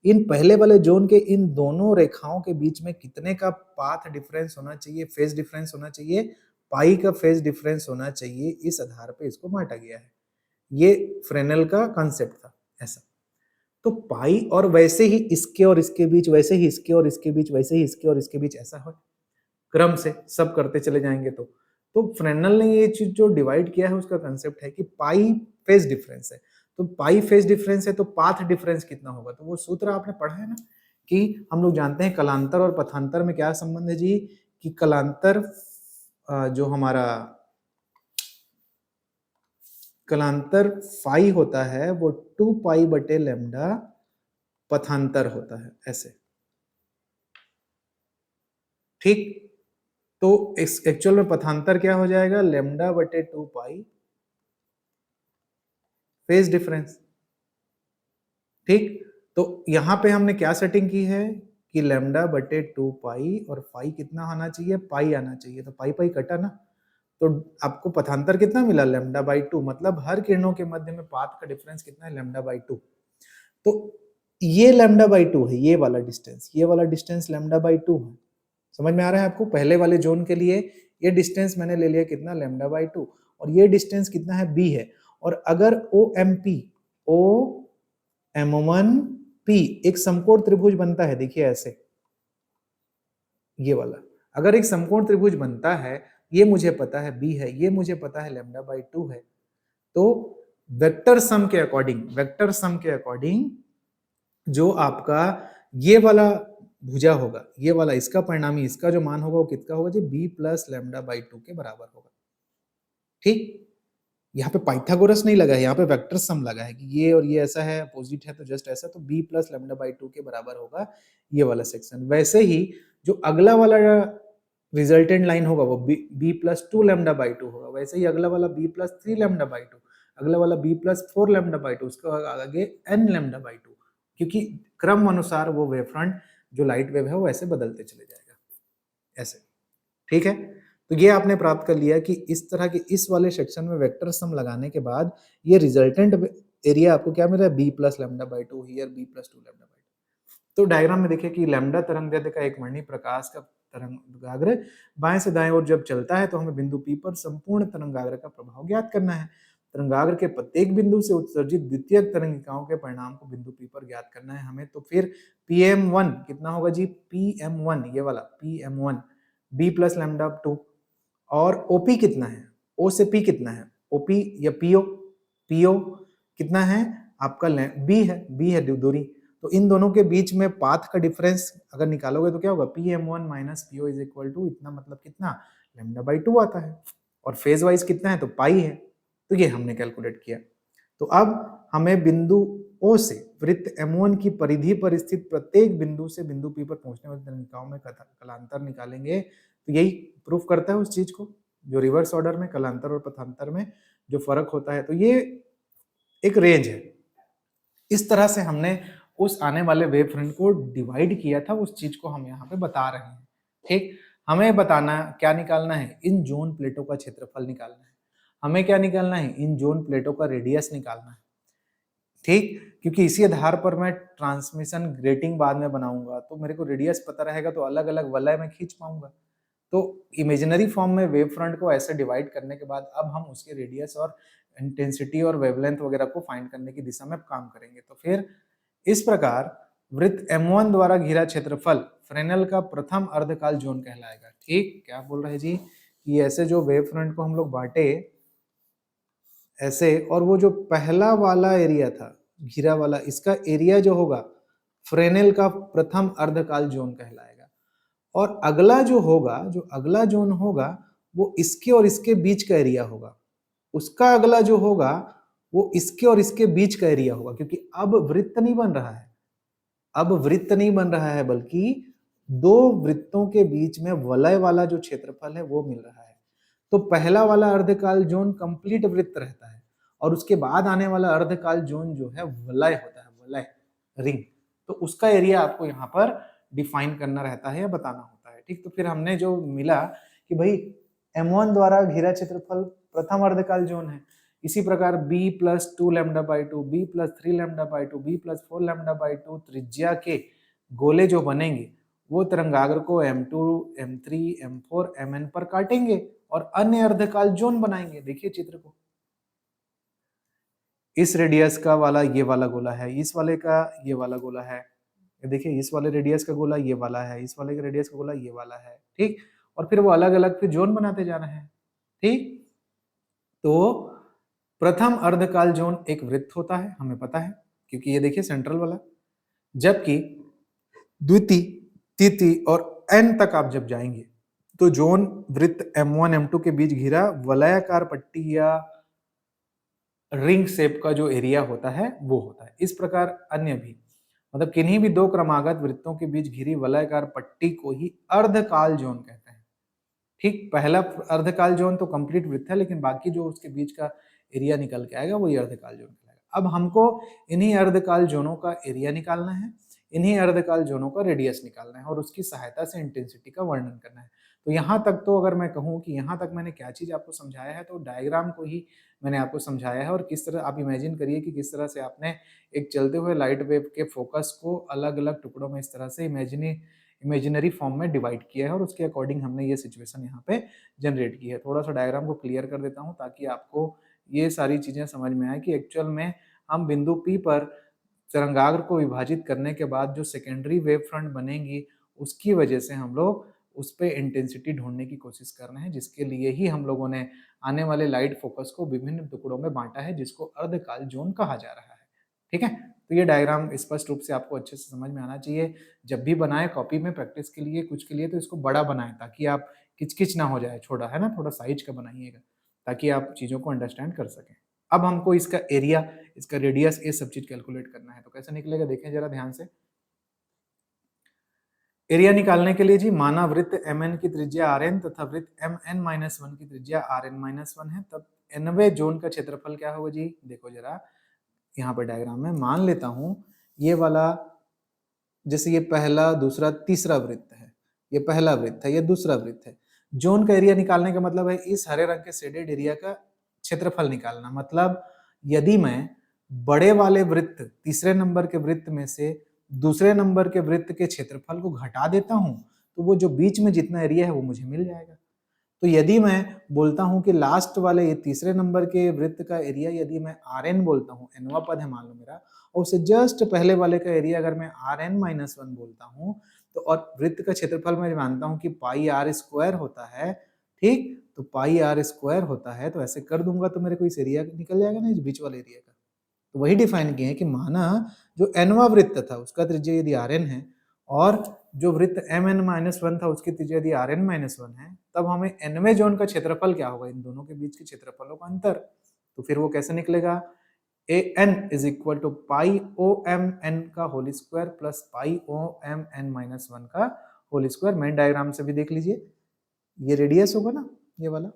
इन पहले वाले जोन के इन दोनों रेखाओं के बीच में कितने का पाथ डिफरेंस होना चाहिए, फेज डिफरेंस होना चाहिए, पाई का फेज डिफरेंस होना चाहिए। इस आधार पे इसको बांटा गया है। ये फ्रेनेल का कॉन्सेप्ट था ऐसा। तो पाई, और वैसे ही इसके और इसके बीच, वैसे ही इसके और इसके बीच, वैसे ही इसके और इसके बीच, ऐसा हो क्रम से सब करते चले जाएंगे। तो फ्रेनेल ने ये चीज जो डिवाइड किया है उसका कंसेप्ट है कि पाई फेज डिफरेंस है। तो पाई फेज डिफरेंस है तो पाथ डिफरेंस कितना होगा, तो वो सूत्र आपने पढ़ा है ना, कि हम लोग जानते हैं कलांतर और पथांतर में क्या संबंध है जी, कि कलांतर जो हमारा कलांतर फाई होता है वो 2 पाई बटे लैम्डा पथांतर होता है ऐसे, ठीक। तो एक्चुअल में पथांतर क्या हो जाएगा, लैम्डा बटे 2 पाई फेज डिफरेंस, ठीक। तो यहां पे हमने क्या सेटिंग की है कि लैम्डा बटे 2 पाई, और पाई कितना आना चाहिए, पाई आना चाहिए। तो पाई पाई कटा ना, तो आपको पथांतर कितना मिला, लैम्डा बाई 2। मतलब हर किरणों के मध्य में पाथ का डिफरेंस कितना है, लैम्डा बाई 2। तो ये लैम्डा बाई 2 है, ये वाला डिस्टेंस, ये वाला डिस्टेंस लैम्डा बाई 2 है। समझ में आ रहा है आपको। पहले वाले जोन के लिए ये डिस्टेंस मैंने ले लिया कितना, लैम्डा बाई 2, और ये डिस्टेंस कितना है, बी है। और अगर ओ एम पी, ओ M1 P एक समकोण त्रिभुज बनता है, देखिए ऐसे, ये वाला अगर एक समकोण त्रिभुज बनता है, ये मुझे पता है b है, ये मुझे पता है λ/2 है। तो वेक्टर सम के अकॉर्डिंग जो आपका ये वाला भुजा होगा, ये वाला इसका परिणामी, इसका जो मान होगा वो कितना होगा जी, b प्लस λ/2 के बराबर होगा। ठीक, यहाँ पे पाइथागोरस नहीं लगा है, यहाँ पे वेक्टर सम लगा है कि ये और ये ऐसा है, अपोजिट है तो जस्ट ऐसा, तो b प्लस λ/2 के बराबर होगा ये वाला सेक्शन। वैसे ही जो अगला वाला रिजल्टेंट लाइन होगा वो b प्लस 2 λ/2 होगा, वैसे ही अगला वाला b प्लस 3 λ/2, अगला वाला b प्लस 4 λ/2, उसका आगे n λ/2, क्योंकि क्रम अनुसार वो वेव फ्रंट जो लाइट वेव है वो ऐसे बदलते चले जाएगा, ऐसे। ठीक है, तो ये आपने प्राप्त कर लिया कि इस तरह के इस वाले सेक्शन में वेक्टर सम लगाने के बाद ये रिजल्टेंट एरिया आपको क्या मिल रहा है, b plus λ/2, here b plus 2 λ/2। तो डायग्राम में देखिए कि लैम्डा तरंगदैर्ध्य का एक वर्णी प्रकाश का तरंगाग्र बाएं से दाएं ओर जब चलता है तो हमें बिंदु P पर संपूर्ण तरंगाग्र का प्रभाव ज्ञात करना है। तरंगाग्र के प्रत्येक बिंदु से उत्सर्जित द्वितीयक तरंगिकाओं के परिणाम को बिंदु P पर ज्ञात करना है हमें। तो फिर PM1 कितना होगा जी, PM1 ये वाला PM1 B प्लस λ/2, और OP कितना है, O से P कितना है, OP या PO कितना है आपका, B है दूरी। तो इन दोनों के बीच में पाथ का डिफरेंस अगर निकालोगे तो क्या होगा, PM1 minus PO is equal to इतना, मतलब कितना, λ/2 आता है, और फेज वाइज कितना है तो पाई है। तो ये हमने कैलकुलेट किया। तो अब हमें बिंदु O से वृत्त M1 की परिधि पर स्थित प्रत्येक बिंदु से बिंदु P पर पहुंचने वाली तरंगिकाओं में कलांतर निकालेंगे। तो यही प्रूफ करता है उस चीज को, जो रिवर्स ऑर्डर में कलांतर और पथांतर में जो फर्क होता है। तो ये एक रेंज है। इस तरह से हमने उस आने वाले वेव फ्रंट को डिवाइड किया था, उस चीज को हम यहाँ पे बता रहे हैं। ठीक, हमें बताना क्या निकालना है, इन जोन प्लेटों का क्षेत्रफल निकालना है। हमें क्या निकालना है, इन जोन प्लेटों का रेडियस निकालना है। ठीक, क्योंकि इसी आधार पर मैं ट्रांसमिशन ग्रेटिंग बाद में बनाऊंगा, तो मेरे को रेडियस पता रहेगा तो अलग अलग वलय में खींच पाऊंगा। तो इमेजिनरी फॉर्म में वेव फ्रंट को ऐसे डिवाइड करने के बाद अब हम उसके रेडियस और इंटेंसिटी और वेवलेंथ वगैरह को फाइंड करने की दिशा में काम करेंगे। तो फिर इस प्रकार वृत्त M1 द्वारा घिरा क्षेत्रफल फ्रेनेल का प्रथम अर्धकाल जोन कहलाएगा। ठीक, क्या बोल रहे जी, कि ऐसे जो वेव फ्रंट को हम लोग बांटे ऐसे, और वो जो पहला वाला एरिया था घिरा वाला, इसका एरिया जो होगा फ्रेनेल का प्रथम अर्धकाल जोन कहलाएगा। और अगला जो होगा, जो अगला जोन होगा वो इसके और इसके बीच का एरिया होगा। उसका अगला जो होगा वो इसके और इसके बीच का एरिया होगा, क्योंकि अब वृत्त नहीं बन रहा है, अब वृत्त नहीं बन रहा है, बल्कि दो वृत्तों के बीच में वलय वाला जो क्षेत्रफल है वो मिल रहा है। तो पहला वाला अर्धकाल जोन कंप्लीट वृत्त रहता है, और उसके बाद आने वाला अर्धकाल जोन जो है वलय होता है, वलय रिंग। तो उसका एरिया आपको यहाँ पर डिफाइन करना रहता है या बताना होता है। ठीक, तो फिर हमने जो मिला कि भाई M1 द्वारा घिरा क्षेत्रफल प्रथम अर्धकाल जोन है, इसी प्रकार b plus 2 λ/2, b plus 3 λ/2, b plus 4 λ/2 त्रिज्या के गोले जो बनेंगे वो तरंगाग्र को M2, M3, M4, Mn पर काटेंगे और अन्य अर्धकाल जोन बनाएंगे। देखिए चित्र को, इस रेडियस का वाला ये वाला गोला है, इस वाले का ये वाला गोला है, देखिए इस वाले रेडियस का गोला ये वाला है, इस वाले का रेडियस का गोला ये वाला है। ठीक, और फिर वो अलग अलग फिर जोन बनाते जा रहे हैं। ठीक, तो प्रथम अर्धकाल जोन एक वृत्त होता है, हमें पता है, क्योंकि ये देखिए सेंट्रल वाला। जबकि द्वितीय, तृतीय और n तक आप जब जाएंगे तो जोन वृत्त M1 M2 के बीच घिरा वलयाकार पट्टी या रिंग शेप का जो एरिया होता है वो होता है। इस प्रकार अन्य भी, मतलब किन्हीं भी दो क्रमागत वृत्तों के बीच घिरी वलयाकार पट्टी को ही अर्धकाल जोन कहते हैं। ठीक, पहला अर्धकाल जोन तो कंप्लीट वृत्त है, लेकिन बाकी जो उसके बीच का एरिया निकल के आएगा वही अर्धकाल जोन कहलाएगा। अब हमको इन्हीं अर्धकाल जोनों का एरिया निकालना है, इन्हीं अर्धकाल जोनों का रेडियस निकालना है और उसकी सहायता से इंटेंसिटी का वर्णन करना है। तो यहाँ तक तो अगर मैं कहूँ कि यहाँ तक मैंने क्या चीज आपको समझाया है, तो डायग्राम को ही मैंने आपको समझाया है, और किस तरह आप इमेजिन करिए कि किस तरह से आपने एक चलते हुए लाइट वेव के फोकस को अलग अलग टुकड़ों में इस तरह से इमेजिनरी फॉर्म में डिवाइड किया है, और उसके अकॉर्डिंग हमने ये सिचुएशन यहाँ पे जनरेट की है। थोड़ा सा डायग्राम को क्लियर कर देता हूँ ताकि आपको ये सारी चीजें समझ में आए कि एक्चुअल में हम बिंदु P पर तरंगाग्र को विभाजित करने के बाद जो सेकेंडरी वेव फ्रंट बनेंगी उसकी वजह से हम लोग उस पे इंटेंसिटी ढूंढने की कोशिश कर रहे हैं, जिसके लिए ही हम लोगों ने आने वाले लाइट फोकस को विभिन्न टुकड़ों में बांटा है, जिसको अर्धकाल जोन कहा जा रहा है। ठीक है, तो ये डायग्राम स्पष्ट रूप से आपको अच्छे से समझ में आना चाहिए। जब भी बनाए कॉपी में प्रैक्टिस के लिए कुछ के लिए तो इसको बड़ा बनाएं, ताकि आप किचकिच ना हो जाए, छोटा है ना, थोड़ा साइज का बनाइएगा ताकि आप चीज़ों को अंडरस्टैंड कर सकें। अब हमको इसका एरिया, इसका रेडियस, ये सब चीज कैलकुलेट करना है, तो कैसे निकलेगा देखें जरा ध्यान से। एरिया निकालने के लिए जी माना वृत्त mn की त्रिज्या rn तथा वृत्त mn-1 की त्रिज्या rn-1 है, तब nवें जोन का क्षेत्रफल क्या होगा जी। देखो जरा यहाँ पर डायग्राम में मान लेता हूँ ये वाला, जैसे ये पहला दूसरा तीसरा वृत्त है, ये पहला वृत्त है, ये दूसरा वृत्त है। जोन का एरिया निकालने का मतलब है इस हरे रंग के शेडेड एरिया का क्षेत्रफल निकालना। मतलब यदि मैं बड़े वाले वृत्त, तीसरे नंबर के वृत्त में से दूसरे नंबर के वृत्त के क्षेत्रफल को घटा देता हूं, तो वो जो बीच में जितना एरिया है वो मुझे मिल जाएगा। तो यदि मैं बोलता हूं कि लास्ट वाले ये तीसरे नंबर के वृत्त का एरिया यदि मैं Rn बोलता हूं, nवा पद है मान लो मेरा, और उससे जस्ट पहले वाले का एरिया अगर मैं Rn-1 बोलता हूं, तो और वृत्त का क्षेत्रफल मैं मानता हूं कि पाई आर स्क्वायर होता है, ठीक, तो पाई आर स्क्वायर होता है, तो ऐसे कर दूंगा तो मेरे को इस एरिया निकल जाएगा ना, इस बीच वाले एरिया का। तो वही डिफाइन किए हैं कि माना जो nवा वृत्त था उसका त्रिज्या यदि Rn है और जो वृत्त mn-1 था उसकी त्रिज्या यदि Rn-1 है, तब हमें nवें जोन का क्षेत्रफल क्या होगा, इन दोनों के बीच के क्षेत्रफलों का अंतर। तो फिर वो कैसे निकलेगा, an is equal to pi O M N का whole square plus pi O M n-1 का होल स्क्वायर। मेन डायग्राम से भी देख लीजिए, ये रेडियस होगा ना ये वाला,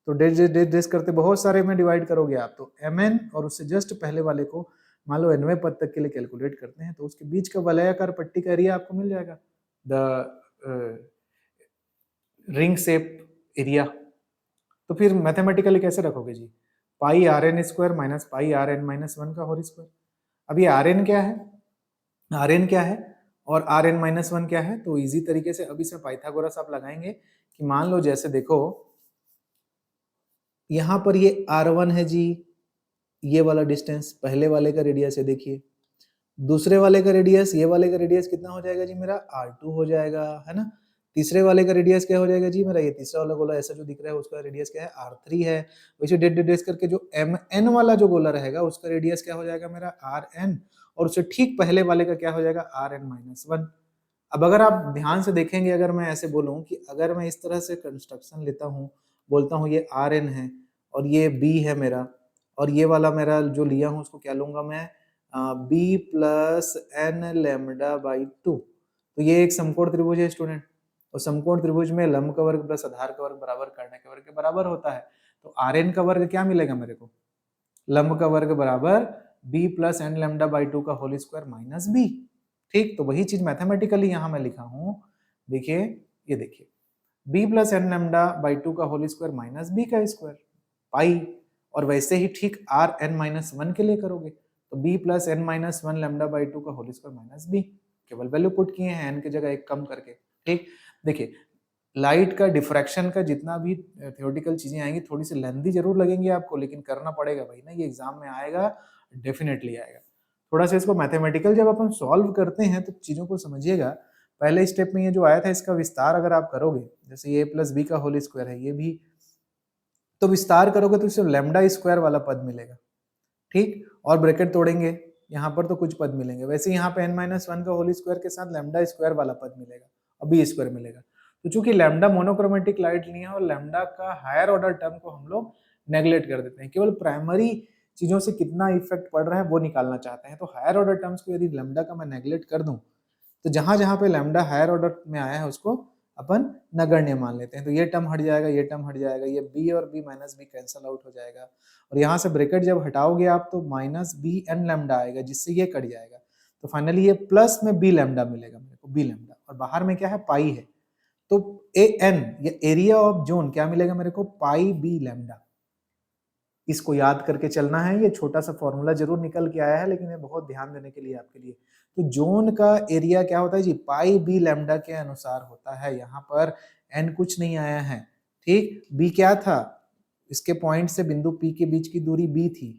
तो डेस करते बहुत सारे में डिवाइड करोगे आप, तो mn और उससे जस्ट पहले वाले को मान लो nवें पद तक के लिए कैलकुलेट करते हैं, तो उसके बीच का वलयाकार पट्टी का एरिया आपको मिल जाएगा, द रिंग शेप एरिया। तो फिर मैथमेटिकली कैसे रखोगे जी, pi R N square minus pi R N minus 1 का होल स्क्वायर। अब ये आर एन क्या है, आर एन क्या है और आर एन माइनस 1 क्या है, तो इजी तरीके से अभी से पाइथागोरस आप लगाएंगे कि मान लो जैसे देखो यहाँ पर ये R1 है जी, ये वाला डिस्टेंस पहले वाले का रेडियस है, देखिए दूसरे वाले का रेडियस, ये वाले का रेडियस कितना हो जाएगा जी मेरा R2 हो जाएगा, है ना। तीसरे वाले का रेडियस क्या हो जाएगा जी मेरा, ये तीसरा वाला गोला ऐसा जो दिख रहा है उसका रेडियस क्या है R3 है। वैसे डेट करके जो MN वाला जो गोला रहेगा उसका रेडियस क्या हो जाएगा मेरा RN, और उससे ठीक पहले वाले का क्या हो जाएगा Rn-1। अब अगर आप ध्यान से देखेंगे, अगर मैं ऐसे बोलूं कि अगर मैं इस तरह से कंस्ट्रक्शन लेता हूं, बोलता हूं ये Rn है और ये B है मेरा, और ये वाला मेरा जो लिया हूं उसको क्या लूंगा मैं, B plus n lambda by 2। तो ये एक समकोण त्रिभुज है स्टूडेंट, और समकोण त्रिभुज में लंब का वर्ग प्लस आधार का वर्ग बराबर कर्ण के वर्ग के बराबर होता है। तो Rn का वर्ग क्या मिलेगा मेरे को, लंब का वर्ग बराबर B plus n lambda by 2 का होल स्क्वायर माइनस B। ठीक, तो वही चीज मैथमेटिकली यहां मैं लिखा हूं, देखिए ये देखिए b plus n lambda by 2 का होल स्क्वायर माइनस बी का स्क्वायर पाई, और वैसे ही ठीक आर एन माइनस 1 के लिए करोगे तो b plus n minus 1 lambda by 2 का होल स्क्वायर माइनस बी, केवल वैल्यू पुट किए हैं n की जगह एक कम करके। ठीक, देखिए लाइट का डिफ्रैक्शन का जितना भी थियोरेटिकल चीजें आएंगी थोड़ी सी लेंथी जरूर लगेंगी आपको, लेकिन करना पड़ेगा भाई ना, ये एग्जाम में आएगा, डेफिनेटली आएगा। थोड़ा सा इसको मैथमेटिकल जब अपन सॉल्व करते हैं तो चीजों को समझिएगा। पहले स्टेप में ये जो आया था इसका विस्तार अगर आप करोगे, जैसे ये प्लस बी का होल स्क्वायर है ये भी, तो विस्तार करोगे तो इसे लेमडा स्क्वायर वाला पद मिलेगा। ठीक, और ब्रैकेट तोड़ेंगे यहाँ पर तो कुछ पद मिलेंगे, वैसे यहाँ पे n-1 का होल स्क्वायर के साथ लेमडा स्क्वायर वाला पद मिलेगा और बी स्क्वायर मिलेगा। तो चूंकि लैम्डा मोनोक्रोमेटिक लाइट नहीं है और लैम्डा का हायर ऑर्डर टर्म को हम लोग नेग्लेक्ट कर देते हैं, केवल प्राइमरी चीजों से कितना इफेक्ट पड़ रहा है वो निकालना चाहते हैं। तो हायर ऑर्डर टर्म्स को यदि लैम्डा का मैं नेग्लेक्ट कर दूं, तो जहां जहां पे लैम्डा हायर ऑर्डर में आया है उसको अपन नगण्य मान लेते हैं। तो ये टर्म हट जाएगा, ये टर्म हट जाएगा, ये बी और b minus b cancel out हो जाएगा, और यहाँ से ब्रैकेट जब हटाओगे आप तो माइनस बी एन लैम्डा आएगा, जिससे ये कट जाएगा। तो फाइनली ये प्लस में बी लैम्डा मिलेगा मेरे को, बी लैम्डा, और बाहर में क्या है पाई है, तो ए एन या एरिया ऑफ जोन क्या मिलेगा मेरे को, पाई बी लैम्डा। इसको याद करके चलना है, ये छोटा सा फॉर्मूला जरूर निकल के आया है लेकिन ये बहुत ध्यान देने के लिए आपके लिए। तो जोन का एरिया क्या होता है जी, पाई बी लैम्डा के अनुसार होता है। यहाँ पर एन कुछ नहीं आया है, ठीक, बी क्या था, इसके पॉइंट से बिंदु पी के बीच की दूरी बी थी,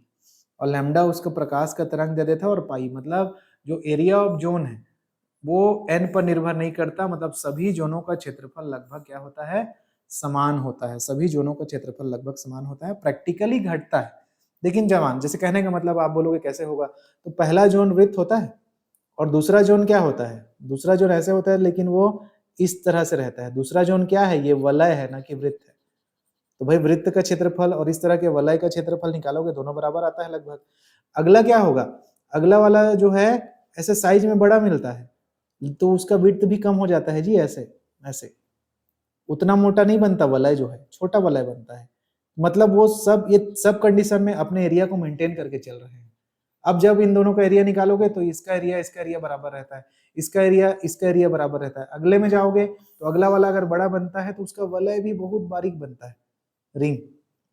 और लैम्डा उसको प्रकाश का तरंग दे देता है, और पाई मतलब जो एरिया ऑफ जोन है वो n पर निर्भर नहीं करता, मतलब सभी जोनों का क्षेत्रफल लगभग क्या होता है, समान होता है। सभी जोनों का क्षेत्रफल लगभग समान होता है, प्रैक्टिकली घटता है लेकिन जवान, जैसे कहने का मतलब आप बोलोगे कैसे होगा, तो पहला जोन वृत्त होता है और दूसरा जोन क्या होता है, दूसरा जोन ऐसे होता है लेकिन वो इस तरह से रहता है। दूसरा जोन क्या है, ये वलय है ना कि वृत्त है। तो भाई वृत्त का क्षेत्रफल और इस तरह के वलय का क्षेत्रफल निकालोगे, दोनों बराबर आता है लगभग। अगला क्या होगा, अगला वाला जो है ऐसे साइज में बड़ा मिलता है तो उसका विड्थ भी कम हो जाता है जी, ऐसे ऐसे उतना मोटा नहीं बनता वलय, जो है छोटा वलय बनता है। मतलब वो सब, ये सब कंडीशन में अपने एरिया को मेंटेन करके चल रहे हैं। अब जब इन दोनों का एरिया निकालोगे तो इसका एरिया बराबर रहता है, इसका एरिया बराबर रहता है। अगले में जाओगे तो अगला वाला अगर बड़ा बनता है तो उसका वलय भी बहुत बारीक बनता है, रिंग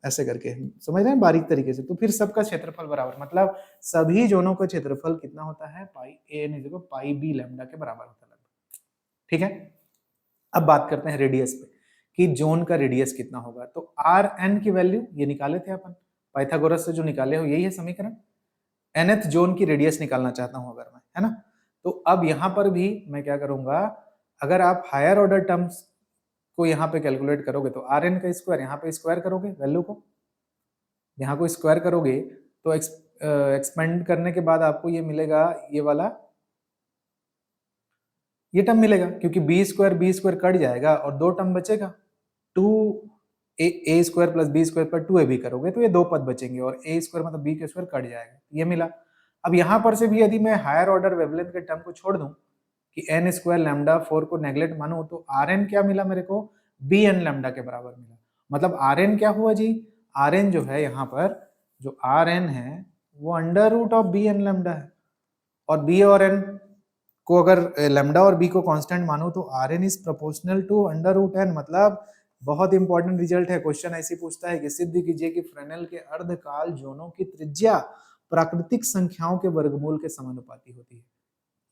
ऐसे करके, समझ रहे हैं, बारीक तरीके से। तो फिर सबका क्षेत्रफल बराबर, मतलब सभी जोनों का क्षेत्रफल कितना होता है, pi A N equal pi B lambda के बराबर होता है लगभग। ठीक है, अब बात करते हैं रेडियस पे कि जोन का रेडियस कितना होगा। तो आर एन की वैल्यू ये निकाले थे अपन पाइथागोरस से, जो निकाले हो यही है समीकरण। nth जोन की रेडियस निकालना चाहता हूं अगर मैं, है ना। तो अब यहां पर भी मैं क्या करूंगा, अगर आप हायर ऑर्डर टर्म्स को यहाँ पे कैलकुलेट करोगे तो आर एन का स्क्वायर यहाँ पे स्क्वायर करोगे, वैल्यू को यहाँ को स्क्वायर करोगे तो एक्सपेंड करने के बाद आपको ये मिलेगा, ये वाला ये टर्म मिलेगा, क्योंकि बी स्क्वायर कट जाएगा और दो टर्म बचेगा, two a square plus b square पर टू ए बी करोगे तो ये दो पद बचेंगे और ए स्क्वायर मतलब बी के स्क्वायर कट जाएगा, ये मिला। अब यहाँ पर से भी यदि मैं हायर ऑर्डर वेवलेंथ के टर्म को छोड़ दूं कि एन स्क्वायर लैम्डा 4 को नेग्लेक्ट मानो, तो आर एन क्या मिला मेरे को, बी एन लैम्डा के बराबर मिला। मतलब आर एन क्या हुआ जी, आर एन जो है यहाँ पर जो आर एन है वो under root of b n lambda है, और बी और एन को अगर लैम्डा और बी को कांस्टेंट मानो तो r n is proportional to under root n. मतलब बहुत इंपॉर्टेंट रिजल्ट है, क्वेश्चन ऐसे पूछता है कि सिद्ध कीजिए कि फ्रेनेल के अर्धकाल जोनों की त्रिज्या प्राकृतिक संख्याओं के वर्गमूल के समानुपाती होती है।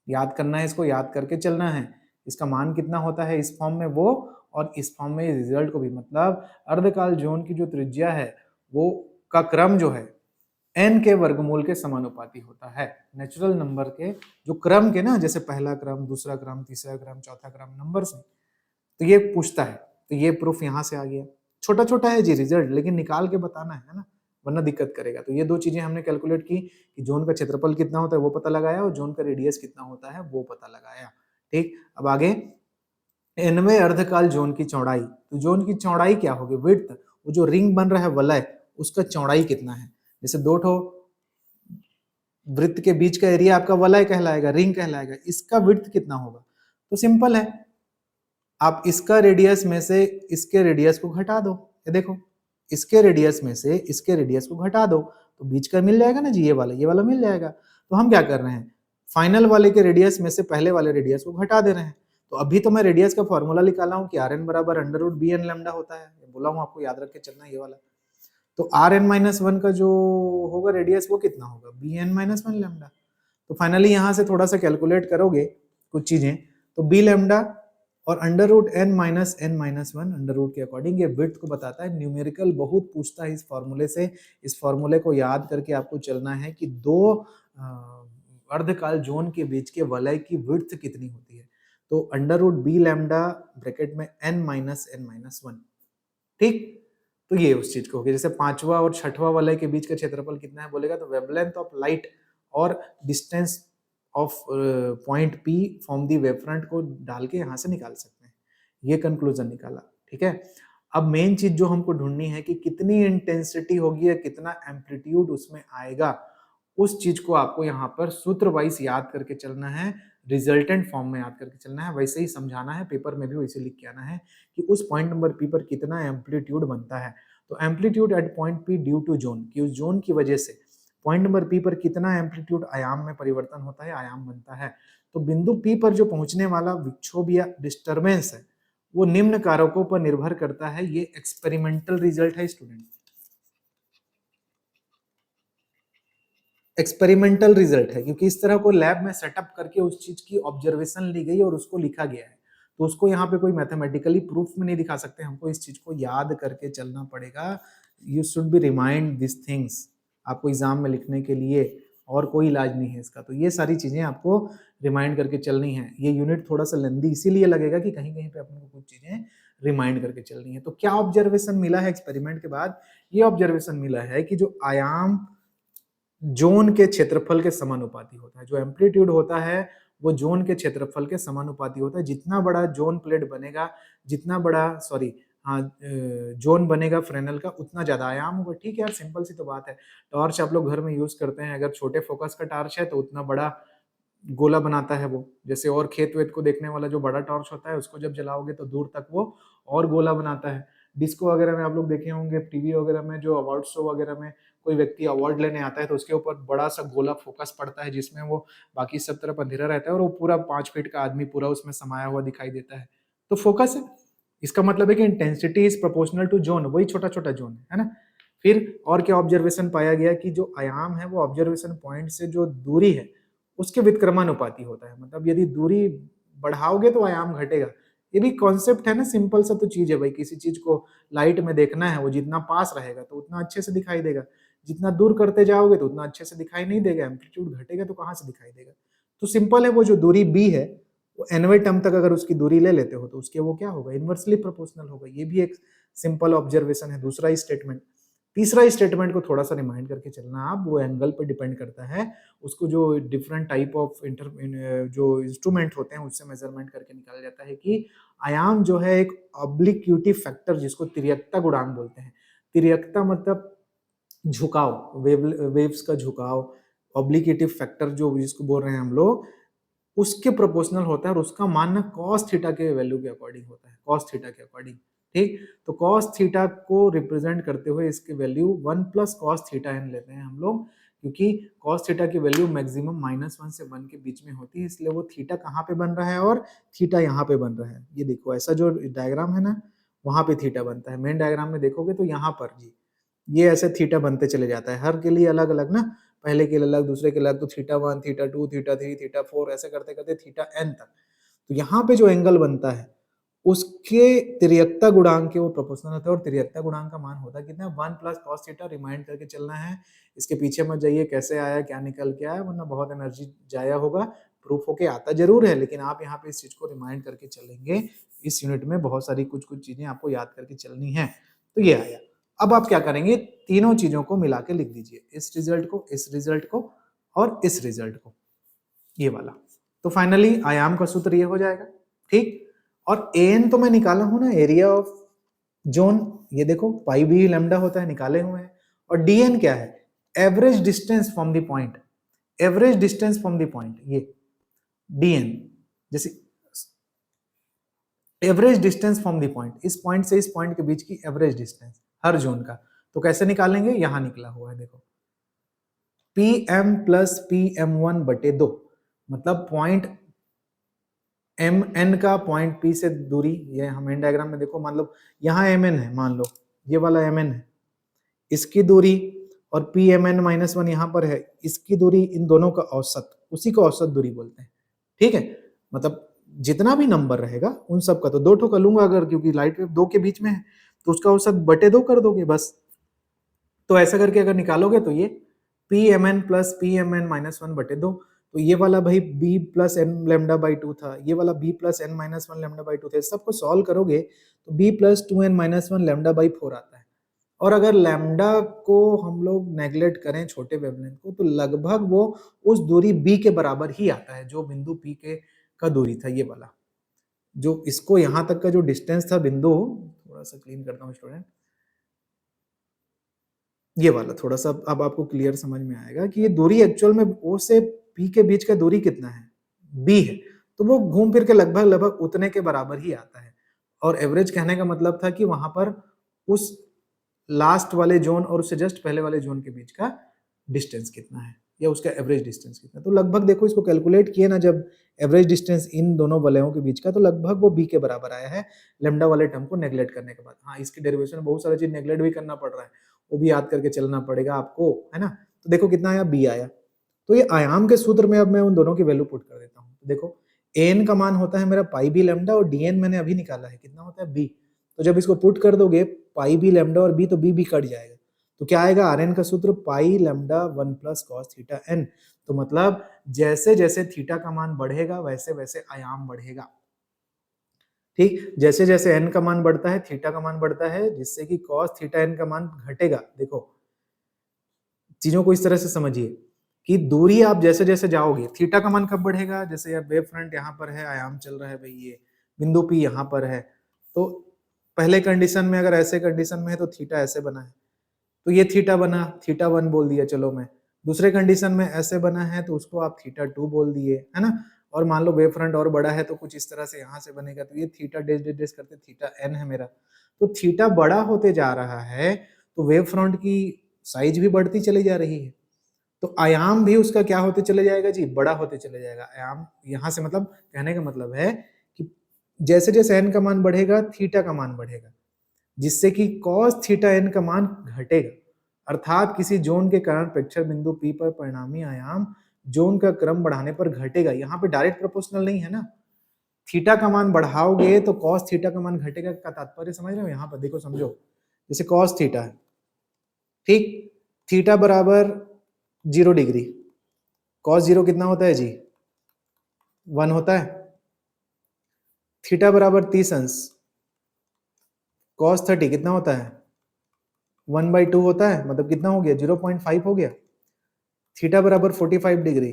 याद करना है, इसको याद करके चलना है। इसका मान कितना होता है इस फॉर्म में वो, और इस फॉर्म में रिजल्ट को भी, मतलब अर्धकाल जोन की जो त्रिज्या है वो का क्रम जो है n के वर्गमूल के समानुपाती होता है। नेचुरल नंबर के जो क्रम के ना, जैसे पहला क्रम, दूसरा क्रम, तीसरा क्रम, चौथा क्रम, नंबर से, तो ये पूछता है। तो ये प्रूफ यहाँ से आ गया। छोटा छोटा है जी रिजल्ट, लेकिन निकाल के बताना है ना, वरना दिक्कत करेगा। तो ये दो चीजें हमने कैलकुलेट की कि जोन का क्षेत्रफल कितना होता है वो पता लगाया, और जोन का रेडियस कितना होता है वो पता लगाया। ठीक, अब आगे nवें अर्धकाल जोन की चौड़ाई। तो जोन की चौड़ाई क्या होगी, विड्थ, वो जो रिंग बन रहा है वलय, उसका चौड़ाई कितना है। जैसे दो ठो वृत्त के बीच का एरिया आपका वलय कहलाएगा, रिंग कहलाएगा, इसका विड्थ कितना होगा। तो सिंपल है, आप इसका रेडियस में से इसके रेडियस को घटा दो। ये देखो, इसके रेडियस में से इसके रेडियस को घटा दो तो बीच का मिल जाएगा ना जी, ये वाला मिल जाएगा। तो हम क्या कर रहे हैं, फाइनल वाले के रेडियस में से पहले वाले रेडियस को घटा दे रहे हैं। तो अभी तो मैं रेडियस का फॉर्मूला निकाला हूँ कि आर एन बराबर under root b n lambda होता है, बोला हूँ आपको, याद रख के चलना ये वाला। तो आर एन माइनस वन का जो होगा रेडियस वो कितना होगा, b n minus one lambda. तो फाइनली यहाँ से थोड़ा सा कैलकुलेट करोगे कुछ चीजें, तो बी लैम्डा और under root n minus one under root के अकॉर्डिंग ये विड्थ को बताता है। न्यूमेरिकल बहुत पूछता है इस फॉर्मूले से। इस फॉर्मूले को याद करके आपको चलना है कि दो अर्धकाल जोन के बीच के वलय की विड्थ कितनी होती है। तो under root b lambda bracket में n माइनस वन। ठीक, तो ये उस चीज को होगी। जैसे पांचवा और छठवां वलय के बीच का क्षेत्रफल कितना है बोलेगा, तो वेवलेंथ ऑफ लाइट और distance of point P from the wave front को डाल के यहाँ से निकाल सकते हैं। ये कंक्लूजन निकाला। ठीक है, अब मेन चीज जो हमको ढूंढनी है कि कितनी इंटेंसिटी होगी या कितना एम्पलीट्यूड उसमें आएगा, उस चीज को आपको यहाँ पर सूत्र वाइज याद करके चलना है, रिजल्टेंट फॉर्म में याद करके चलना है, वैसे ही समझाना है, पेपर में भी वैसे लिख के आना है कि उस पॉइंट नंबर पी पर कितना एम्पलीट्यूड बनता है। तो amplitude at point p due to zone, कि उस जोन की वजह से पॉइंट नंबर पी पर कितना एम्पलीट्यूड आयाम में परिवर्तन होता है, आयाम बनता है। तो बिंदु पी पर जो पहुंचने वाला विक्षोभ या डिस्टर्बेंस है वो निम्न कारकों पर निर्भर करता है। ये एक्सपेरिमेंटल रिजल्ट है स्टूडेंट, एक्सपेरिमेंटल रिजल्ट है, क्योंकि इस तरह को लैब में सेटअप करके उस चीज की ऑब्जर्वेशन ली गई और उसको लिखा गया है। तो उसको यहाँ पे कोई मैथमेटिकली प्रूफ में नहीं दिखा सकते, हमको इस चीज को याद करके चलना पड़ेगा। You should be remind this things, आपको एग्जाम में लिखने के लिए और कोई इलाज नहीं है इसका। तो ये सारी चीजें आपको रिमाइंड करके चलनी है। ये यूनिट थोड़ा सा लेंदी इसीलिए लगेगा कि कहीं कहीं पे अपन को कुछ चीजें रिमाइंड करके चलनी है। तो क्या ऑब्जर्वेशन मिला है एक्सपेरिमेंट के बाद? ये ऑब्जर्वेशन मिला है कि जो आयाम जोन के क्षेत्रफल के समानुपाती होता है। जो एम्पलीट्यूड होता है वो जोन के क्षेत्रफल के समानुपाती होता है। जितना बड़ा जोन प्लेट बनेगा, जितना बड़ा जोन बनेगा फ्रेनेल का, उतना ज्यादा आयाम होगा। ठीक है यार, सिंपल सी तो बात है। टॉर्च आप लोग घर में यूज करते हैं, अगर छोटे फोकस का टॉर्च है तो उतना बड़ा गोला बनाता है वो। जैसे और खेत वेत को देखने वाला जो बड़ा टॉर्च होता है उसको जब जलाओगे तो दूर तक वो और गोला बनाता है। डिस्को वगैरह में आप लोग देखे होंगे, टीवी वगैरह में जो अवार्ड शो वगैरह में कोई व्यक्ति अवार्ड लेने आता है तो उसके ऊपर बड़ा सा गोला फोकस पड़ता है जिसमें वो बाकी सब तरफ अंधेरा रहता है और वो पूरा 5 फीट का आदमी पूरा उसमें समाया हुआ दिखाई देता है। तो फोकस है। इसका मतलब है कि intensity is proportional to zone, वही छोटा छोटा जोन है ना। फिर और क्या ऑब्जर्वेशन पाया गया कि जो आयाम है वो ऑब्जर्वेशन पॉइंट से जो दूरी है उसके व्युत्क्रमानुपाती होता है। मतलब यदि दूरी बढ़ाओगे तो आयाम घटेगा। ये भी कॉन्सेप्ट है ना, सिंपल सा तो चीज है भाई। किसी चीज को लाइट में देखना है, वो जितना पास रहेगा तो उतना अच्छे से दिखाई देगा, जितना दूर करते जाओगे तो उतना अच्छे से दिखाई नहीं देगा। एम्पलीट्यूड घटेगा तो कहाँ से दिखाई देगा? तो सिंपल है, वो जो दूरी b है वो nवें टर्म तक अगर उसकी दूरी ले लेते हो तो उसके वो क्या होगा? इनवर्सली प्रोपोर्शनल होगा। ये भी एक सिंपल ऑब्जर्वेशन है। दूसरा स्टेटमेंट। तीसरा स्टेटमेंट को थोड़ा सा रिमाइंड करके चलना आप, वो एंगल पे डिपेंड करता है। उसको जो डिफरेंट टाइप ऑफ जो इंस्ट्रूमेंट होते हैं उससे मेजरमेंट करके निकाला जाता है कि आयाम जो है एक ऑब्लिक्यूटिव फैक्टर, जिसको तिर्यकता गुणांक बोलते हैं। तिर्यकता मतलब झुकाव, वेव्स का झुकाव। ऑब्लिक्यूटिव फैक्टर जो जिसको बोल रहे हैं हम लोग, उसके प्रोपोर्शनल होता है और उसका मान ना कॉस थीटा के वैल्यू के अकॉर्डिंग होता है। कॉस थीटा के अकॉर्डिंग। ठीक, तो कॉस थीटा को रिप्रेजेंट करते हुए इसकी value 1 plus cos theta n लेते हैं हम लोग, क्योंकि कॉस थीटा की वैल्यू मैक्सिमम -1 से 1 के बीच में होती है। इसलिए वो थीटा कहाँ पे बन रहा है और थीटा यहाँ पे बन रहा है। ये देखो, ऐसा जो डायग्राम है ना, वहां पे थीटा बनता है। मेन डायग्राम में देखोगे तो यहाँ पर जी ये ऐसे थीटा बनते चले जाता है, हर के लिए अलग अलग ना। पहले के लिए अलग, दूसरे के अलग, तो थीटा 1, थीटा 2, थीटा 3, थीटा 4 ऐसे करते करते थीटा n तक। तो यहाँ पे जो एंगल बनता है उसके तिर्यकता गुणांक के वो प्रोपोर्शनल होता है। और तिर्यकता गुणांक का मान होता है कितना? 1 प्लस कॉस थीटा। रिमाइंड करके चलना है। इसके पीछे मत जाइए कैसे आया क्या निकल के आया, वरना बहुत एनर्जी जाया होगा। प्रूफ होके आता जरूर है, लेकिन आप यहाँ पे इस चीज को रिमाइंड करके चलेंगे। इस यूनिट में बहुत सारी कुछ कुछ चीजें आपको याद करके चलनी है। तो ये आया। अब आप क्या करेंगे? तीनों चीजों को मिला के लिख दीजिए, इस रिजल्ट को, इस रिजल्ट को और इस रिजल्ट को, ये वाला। तो फाइनली आयाम का सूत्र ये हो जाएगा। ठीक, और एन तो मैं निकाला हूं ना, एरिया ऑफ जोन। ये देखो पाई बी लैम्डा होता है, निकाले हुए हैं। और डीएन क्या है? Average distance from the point. Average distance from the point, ये डीएन। जैसे average distance from the point, इस पॉइंट से इस पॉइंट के बीच की एवरेज डिस्टेंस हर जोन का। तो कैसे निकालेंगे? यहां निकला हुआ है देखो, PM प्लस PM1/2। मतलब पॉइंट MN का पॉइंट P से दूरी, ये हम इन डायग्राम में देखो, मान लो यहाँ MN है, मान लो ये वाला MN है, इसकी दूरी, और PMN-1 यहाँ पर है, इसकी दूरी, इन दोनों का औसत, उसी को औसत दूरी बोलते हैं। ठीक है, मतलब जितना भी नंबर रहेगा उन सब का, तो 2 ठो का लूंगा अगर, क्योंकि लाइट वेव 2 के बीच में है, तो उसका औसत बटे 2 कर दोगे बस। तो ऐसा करके अगर निकालोगे तो ये PMN प्लस PMN-1/2, तो ये वाला भाई B प्लस N λ/2 था, ये वाला B प्लस N-1 λ/2 था। सबको सॉल्व करोगे तो B प्लस 2N-1 λ/4 आता है। और अगर लैम्डा को हम लोग नेग्लेक्ट करें, छोटे वेवलेंथ को, तो लगभग वो उस दूरी B के बराबर ही आता है जो बिंदु P के का दूरी था। ये वाला जो इसको यहाँ तक का जो डिस्टेंस था बिंदु, थोड़ा सा क्लीन करता हूँ स्टूडेंट, ये वाला थोड़ा सा अब आपको क्लियर समझ में आएगा कि ये दूरी एक्चुअल में O से P के बीच का दूरी कितना है? B है। तो वो घूम फिर के लगभग लगभग उतने के बराबर ही आता है। और एवरेज कहने का मतलब था कि वहां पर उस लास्ट वाले जोन और उससे जस्ट पहले वाले जोन के बीच का डिस्टेंस कितना है, या उसका एवरेज डिस्टेंस कितना है। तो लगभग देखो, इसको कैलकुलेट किए ना जब एवरेज डिस्टेंस इन दोनों वलयों के बीच का, तो लगभग वो B के बराबर आया है लेमडा वाले टर्म को नेग्लेक्ट करने के बाद। हाँ, इसकी डेरिवेशन में बहुत सारी चीज नेग्लेक्ट भी करना पड़ रहा है, वो भी याद करके चलना पड़ेगा आपको, है ना। तो देखो कितना आया, B आया। तो ये आयाम के सूत्र में अब मैं उन दोनों की वैल्यू पुट कर देता हूँ। तो देखो एन का मान होता है मेरा पाई बी लैम्डा, और डीएन मैंने अभी निकाला है, कितना होता है B। तो जब इसको पुट कर दोगे पाई बी लैम्डा और B, तो B कट जाएगा। तो क्या आएगा, आर एन का सूत्र pi lambda 1 plus cos theta N. तो मतलब जैसे जैसे थीटा का मान बढ़ेगा वैसे वैसे आयाम बढ़ेगा। ठीक, जैसे जैसे एन का मान बढ़ता है थीटा का मान बढ़ता है, जिससे कि कॉस थीटा एन का मान घटेगा। देखो चीजों को इस तरह से समझिए कि दूरी आप जैसे जैसे जाओगे, थीटा का मान कब बढ़ेगा, जैसे यार वेव फ्रंट यहाँ पर है, आयाम चल रहा है भाई, ये बिंदु पी यहाँ पर है, तो पहले कंडीशन में अगर ऐसे कंडीशन में है तो थीटा ऐसे बना है, तो ये थीटा बना, थीटा 1 बोल दिया चलो मैं। दूसरे कंडीशन में ऐसे बना है तो उसको आप थीटा 2 बोल दिए, है ना। और मान लो वेव फ्रंट और बड़ा है तो कुछ इस तरह से यहाँ से बनेगा, तो ये थीटा डेस डेस डेस करते थीटा एन है मेरा। तो थीटा बड़ा होते जा रहा है तो वेव फ्रंट की साइज भी बढ़ती चली जा रही है, तो आयाम भी उसका क्या होते चले जाएगा जी, बड़ा होते चले जाएगा। आयाम यहाँ से मतलब कहने का मतलब है कि जैसे जैसे एन का मान बढ़ेगा थीटा का मान बढ़ेगा, जिससे कि cos थीटा एन का मान घटेगा। अर्थात किसी जोन के कारण प्रेक्षण बिंदु P पर परिणामी आयाम जोन का क्रम बढ़ाने पर घटेगा। यहाँ पे डायरेक्ट प्रोपोर्शनल नहीं है ना, थीटा का मान बढ़ाओगे तो cos थीटा का मान घटेगा का तात्पर्य समझ रहे हो। यहाँ पर देखो समझो, जैसे cos थीटा है, ठीक, थीटा बराबर 0 डिग्री, cos 0 कितना होता है जी, 1 होता है। थीटा बराबर 30 अंश, cos 30 कितना होता है, 1/2 होता है, मतलब कितना हो गया, 0.5 हो गया। थीटा बराबर 45 डिग्री,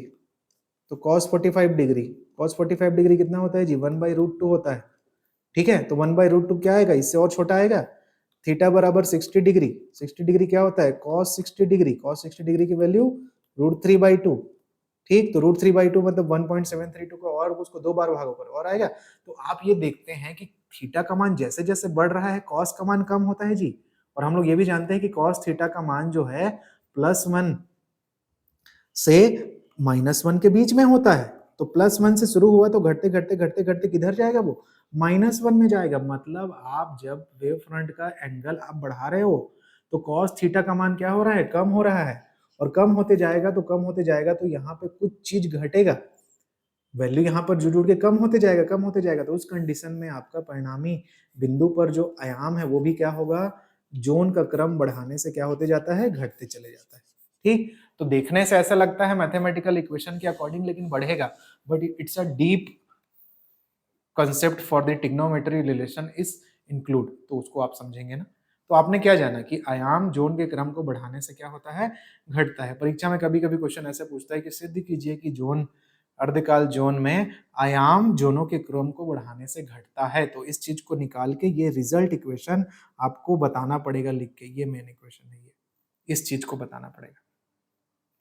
तो cos 45 डिग्री, cos 45 डिग्री कितना होता है जी, 1/√2 होता है। ठीक है, तो 1/√2 क्या आएगा, इससे और छोटा आएगा। थीटा बराबर 60 डिग्री, 60 डिग्री क्या होता है, cos 60 डिग्री, cos 60 डिग्री की वैल्यू √3/2। ठीक, तो √3/2 मतलब 1.732 को और उसको 2 बार भागो करो और आएगा। तो आप ये देखते हैं कि थीटा का मान जैसे जैसे बढ़ रहा है cos का मान कम होता है जी। और हम लोग ये भी जानते हैं कि cos थीटा का मान जो है +1 से -1 के बीच में होता है। तो +1 से शुरू हुआ तो घटते घटते घटते घटते किधर जाएगा वो, -1 में जाएगा। मतलब आप जब वेव फ्रंट का एंगल आप बढ़ा रहे हो तो cos थीटा का मान क्या हो रहा है, कम हो रहा है। और कम होते जाएगा तो कम होते जाएगा तो यहाँ पे कुछ चीज घटेगा, वैल्यू यहाँ पर जुड़ जुड़ के कम होते जाएगा, कम होते जाएगा। तो उस कंडीशन में आपका परिणामी बिंदु पर जो आयाम है वो भी क्या होगा, जोन का क्रम बढ़ाने से क्या होते जाता है, घटते चले जाता है। ठीक, तो देखने से ऐसा लगता है मैथमेटिकल इक्वेशन के अकॉर्डिंग लेकिन बढ़ेगा, but it's a deep concept for the trigonometry relation is include, तो उसको आप समझेंगे ना। तो आपने क्या जाना कि आयाम जोन के क्रम को बढ़ाने से क्या होता है, घटता है। परीक्षा में कभी कभी क्वेश्चन ऐसे पूछता है कि सिद्ध कीजिए कि जोन अर्धकाल जोन में आयाम जोनों के क्रम को बढ़ाने से घटता है। तो इस चीज को निकाल के ये रिजल्ट इक्वेशन आपको बताना पड़ेगा लिख के, ये मेन इक्वेशन है, ये इस चीज को बताना पड़ेगा।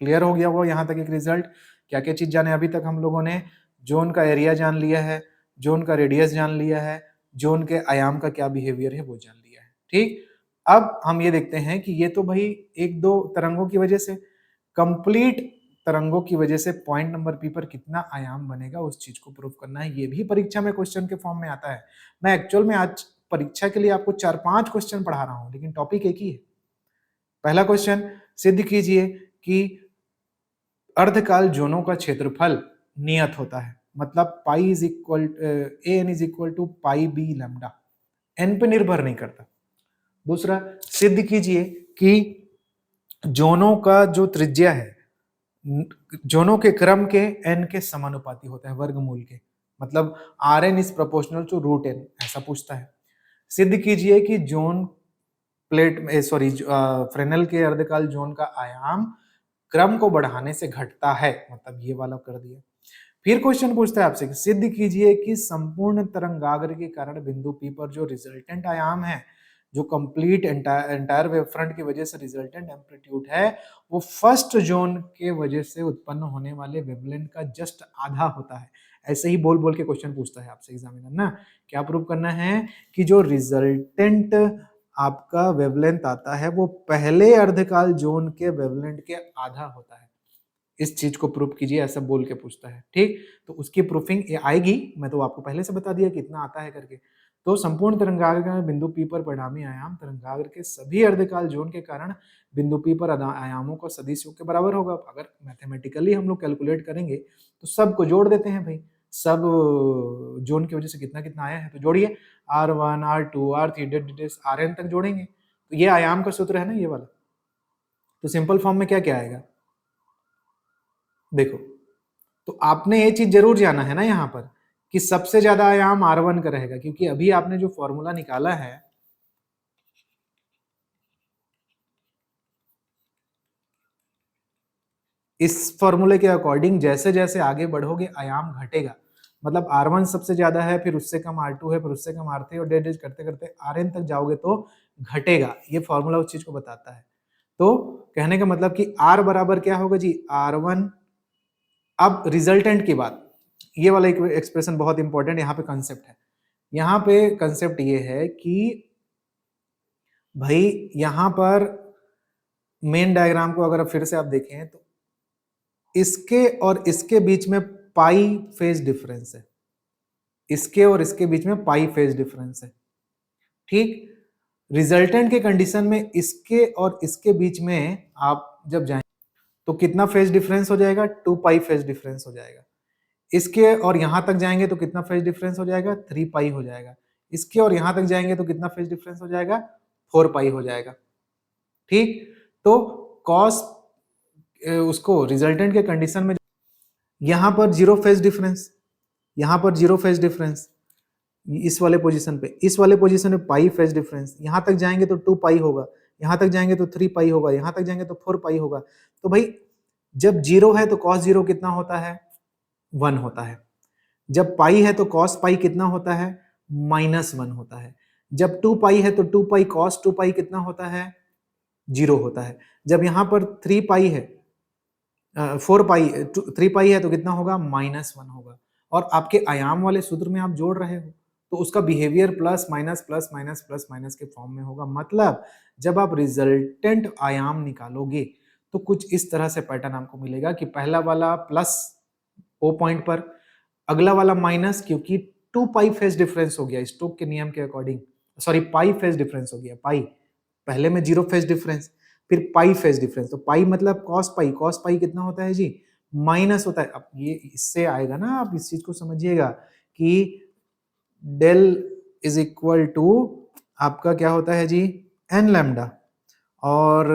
क्लियर हो गया वो यहाँ तक एक रिजल्ट। क्या क्या चीज जाने, अभी तक हम लोगों ने जोन का एरिया जान लिया है, जोन का रेडियस जान लिया है, जोन के आयाम का क्या बिहेवियर है वो जान लिया है। ठीक, अब हम ये देखते हैं कि ये तो भाई एक दो तरंगों की वजह से, कंप्लीट तरंगों की वजह से पॉइंट नंबर पी पर कितना आयाम बनेगा उस चीज को प्रूव करना है। ये भी परीक्षा में क्वेश्चन के फॉर्म में आता है। मैं एक्चुअल में आज परीक्षा के लिए आपको 4-5 क्वेश्चन पढ़ा रहा हूं लेकिन टॉपिक एक ही है। पहला क्वेश्चन, सिद्ध कीजिए कि अर्धकाल जोनों का क्षेत्रफल नियत होता है, मतलब pi is equal n is equal to pi B lambda, n पे निर्भर नहीं करता। दूसरा, सिद्ध कीजिए कि जोनों का जो त्रिज्या है जोनों के क्रम के एन के समानुपाती होता है, वर्गमूल के, मतलब r n is proportional to √n, ऐसा पूछता है। सिद्ध कीजिए कि जोन प्लेट में सॉरी फ्रेनेल के अर्धकाल जोन का आयाम क्रम को बढ़ाने से घटता है, मतलब ये वाला कर दिया। फिर क्वेश्चन पूछता है आपसे कि सिद्ध कीजिए कि संपूर्ण तरंगाग्र के कारण बिंदु पी पर जो रिजल्टेंट आयाम है, जो कंप्लीट एंटायर वेव फ्रंट की वजह से रिजल्टेंट एम्पलीट्यूड है, वो फर्स्ट जोन के वजह से उत्पन्न होने वाले वेवलेंथ का जस्ट आधा होता है। ऐसे ही बोल बोल के क्वेश्चन पूछता है आपसे एग्जामिनर ना। क्या प्रूव करना है कि जो रिजल्टेंट आपका वेवलेंथ आता है वो पहले अर्धकाल जोन के वेवलेंथ के आधा होता है। इस चीज को प्रूफ कीजिए, ऐसा बोल के पूछता है। ठीक, तो उसकी प्रूफिंग आएगी, मैं तो आपको पहले से बता दिया कितना आता है करके। तो संपूर्ण तरंगाग्र में बिंदु पी पर परिणामी आयाम तरंगाग्र के सभी अर्धकाल जोन के कारण बिंदु पी पर आयामों का सदिश योग के बराबर होगा। अगर मैथमेटिकली हम लोग कैलकुलेट करेंगे तो सबको जोड़ देते हैं भाई, सब जोन की वजह से कितना कितना आया है तो जोड़िए, R1 R2 R3 RN तक जोड़ेंगे। तो ये आयाम का सूत्र है ना, ये वाला तो सिंपल फॉर्म में क्या क्या आएगा, देखो, तो आपने ये चीज जरूर जाना है ना यहाँ पर कि सबसे ज्यादा आयाम R1 का रहेगा, क्योंकि अभी आपने जो फॉर्मूला निकाला है इस फॉर्मूले के अकॉर्डिंग जैसे जैसे आगे बढ़ोगे आयाम घटेगा, मतलब R1 सबसे ज्यादा है, फिर उससे कम R2 है, फिर उससे कम R3 और डेट करते करते Rn तक जाओगे तो घटेगा। ये फॉर्मूला उस चीज को बताता है। तो कहने का मतलब कि R बराबर क्या होगा जी, R1। अब रिजल्टेंट की बात, ये वाला एक्सप्रेशन बहुत इंपॉर्टेंट यहाँ पे कंसेप्ट है। यहाँ पे कंसेप्ट ये है कि भाई यहाँ पर मेन डायग्राम को अगर फिर से आप देखें तो इसके और इसके बीच में पाई फेज डिफरेंस है, इसके और इसके बीच में पाई फेज डिफरेंस है, ठीक। रिजल्टेंट के कंडीशन में इसके और इसके बीच में आप जब जाएं तो कितना फेज डिफरेंस हो जाएगा, 2 पाई फेज डिफरेंस हो जाएगा। इसके और यहां तक जाएंगे तो कितना फेज डिफरेंस हो जाएगा, 3 पाई हो जाएगा। इसके और यहां तक जाएंगे तो कितना फेज डिफरेंस हो जाएगा, 4 पाई हो जाएगा, ठीक। तो कॉस उसको रिजल्टेंट के कंडीशन में यहां पर जीरो फेज डिफरेंस, यहां पर जीरो फेज डिफरेंस, इस वाले पोजीशन पे, इस वाले पोजीशन में पाई फेज डिफरेंस, यहां तक जाएंगे तो 2 पाई होगा, यहां तक जाएंगे तो 3 पाई होगा, यहां तक जाएंगे तो 4 पाई होगा। तो भाई जब जीरो है तो कॉस जीरो कितना होता है, 1 होता है। जब पाई है तो कॉस पाई कितना होता है, -1 होता है। जब 2 पाई है तो 2 पाई कॉस 2 पाई कितना होता है, 0 होता है। जब यहां पर 3 पाई है 4 पाई 3 पाई है तो कितना होगा, -1 होगा। और आपके आयाम वाले सूत्र में आप जोड़ रहे हो तो उसका behaviour plus minus plus minus plus minus के फॉर्म में होगा। मतलब जब आप रिजल्टेंट आयाम निकालोगे तो कुछ इस तरह से पैटर्न आपको मिलेगा कि पहला वाला प्लस ओ पॉइंट पर, अगला वाला माइनस, क्योंकि 2 पाई फेज डिफरेंस हो गया स्टोक के नियम के according, sorry pi phase difference हो गया, पाई पहले में जीरो फेज डिफरेंस, फिर पाई फेज डिफरेंस। तो पाई मतलब कॉस पाई कितना होता है जी, माइनस होता है। अब ये इससे आएगा ना, आप इस चीज को समझिएगा कि डेल इज इक्वल टू आपका क्या होता है जी, एन लैम्डा, और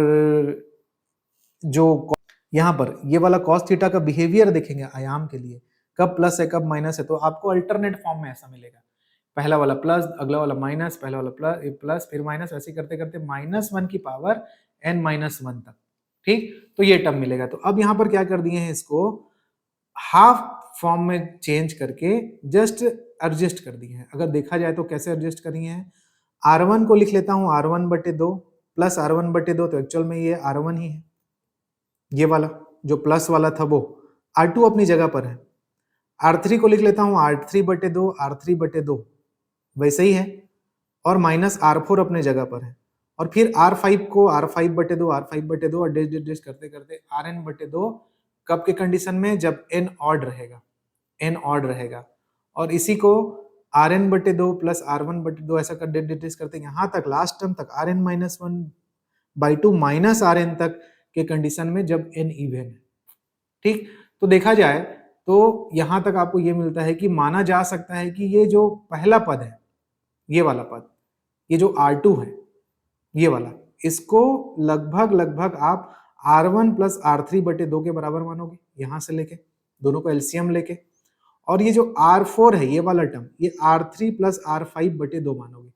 जो यहाँ पर ये वाला कॉस थीटा का बिहेवियर देखेंगे आयाम के लिए, कब प्लस है कब माइनस है, तो आपको अल्टरनेट फॉर्म में ऐसा मिलेगा, पहला वाला प्लस, अगला वाला माइनस, पहला वाला प्लस फिर माइनस, ऐसे करते करते -1 की पावर n-1 तक, ठीक। तो ये टर्म मिलेगा। तो अब यहाँ पर क्या कर दिए हैं, इसको हाफ फॉर्म में चेंज करके जस्ट एडजस्ट कर दिए हैं। अगर देखा जाए तो कैसे एडजस्ट कर दिए हैं, R1 को लिख लेता हूँ R1/2 प्लस R1/2, तो एक्चुअल में ये R1 ही है, ये वाला जो प्लस वाला था वो, R2 अपनी जगह पर है। R3 को लिख लेता हूँ R3/2 R3/2 वैसे ही है, और माइनस R4 अपने जगह पर है। और फिर R5 को R5/2 R5/2 और डेश करते करते Rn/2 कब के कंडीशन में, जब n ऑड रहेगा, n ऑड रहेगा। और इसी को Rn/2 प्लस R1/2 ऐसा कर डेश करते यहाँ तक लास्ट टर्म तक Rn-1/2 माइनस Rn तक के कंडीशन में जब n इवन है, ठीक। तो देखा जाए तो यहां तक आपको ये मिलता है कि माना जा सकता है कि ये जो पहला पद है, ये वाला पद, ये जो R2 है, ये वाला, इसको लगभग लगभग आप R1 प्लस R3/2 के बराबर मानोगे, यहां से लेके दोनों को एलसीएम लेके। और ये जो R4 है, ये वाला टर्म, ये R3 प्लस R5/2 मानोगे।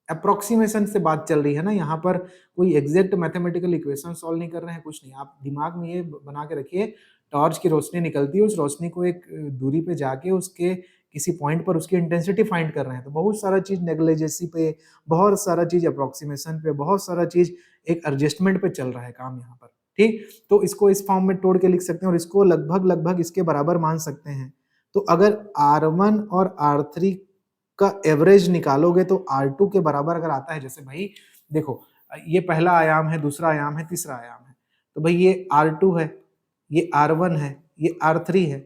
अप्रोक्सीमेशन से बात चल रही है ना, यहाँ पर कोई एग्जैक्ट मैथमेटिकल इक्वेशन सॉल्व नहीं कर रहे हैं, कुछ नहीं। आप दिमाग में ये बना के रखिए, टॉर्च की रोशनी निकलती है, उस रोशनी को एक दूरी पे जाके उसके किसी पॉइंट पर उसकी इंटेंसिटी फाइंड कर रहे हैं। तो बहुत सारा चीज नेग्लिजेंसी पे, बहुत सारा चीज अप्रोक्सीमेशन पे, बहुत सारा चीज एक एडजस्टमेंट पे चल रहा है काम यहाँ पर, ठीक। तो इसको इस फॉर्म में तोड़ के लिख सकते हैं और इसको लगभग लगभग इसके बराबर मान सकते हैं। तो अगर R1 और R3 का एवरेज निकालोगे तो R2 के बराबर अगर आता है, जैसे भाई देखो ये पहला आयाम है, दूसरा आयाम है, तीसरा आयाम है, तो भाई ये R2 है, ये R1 है, ये R3 है।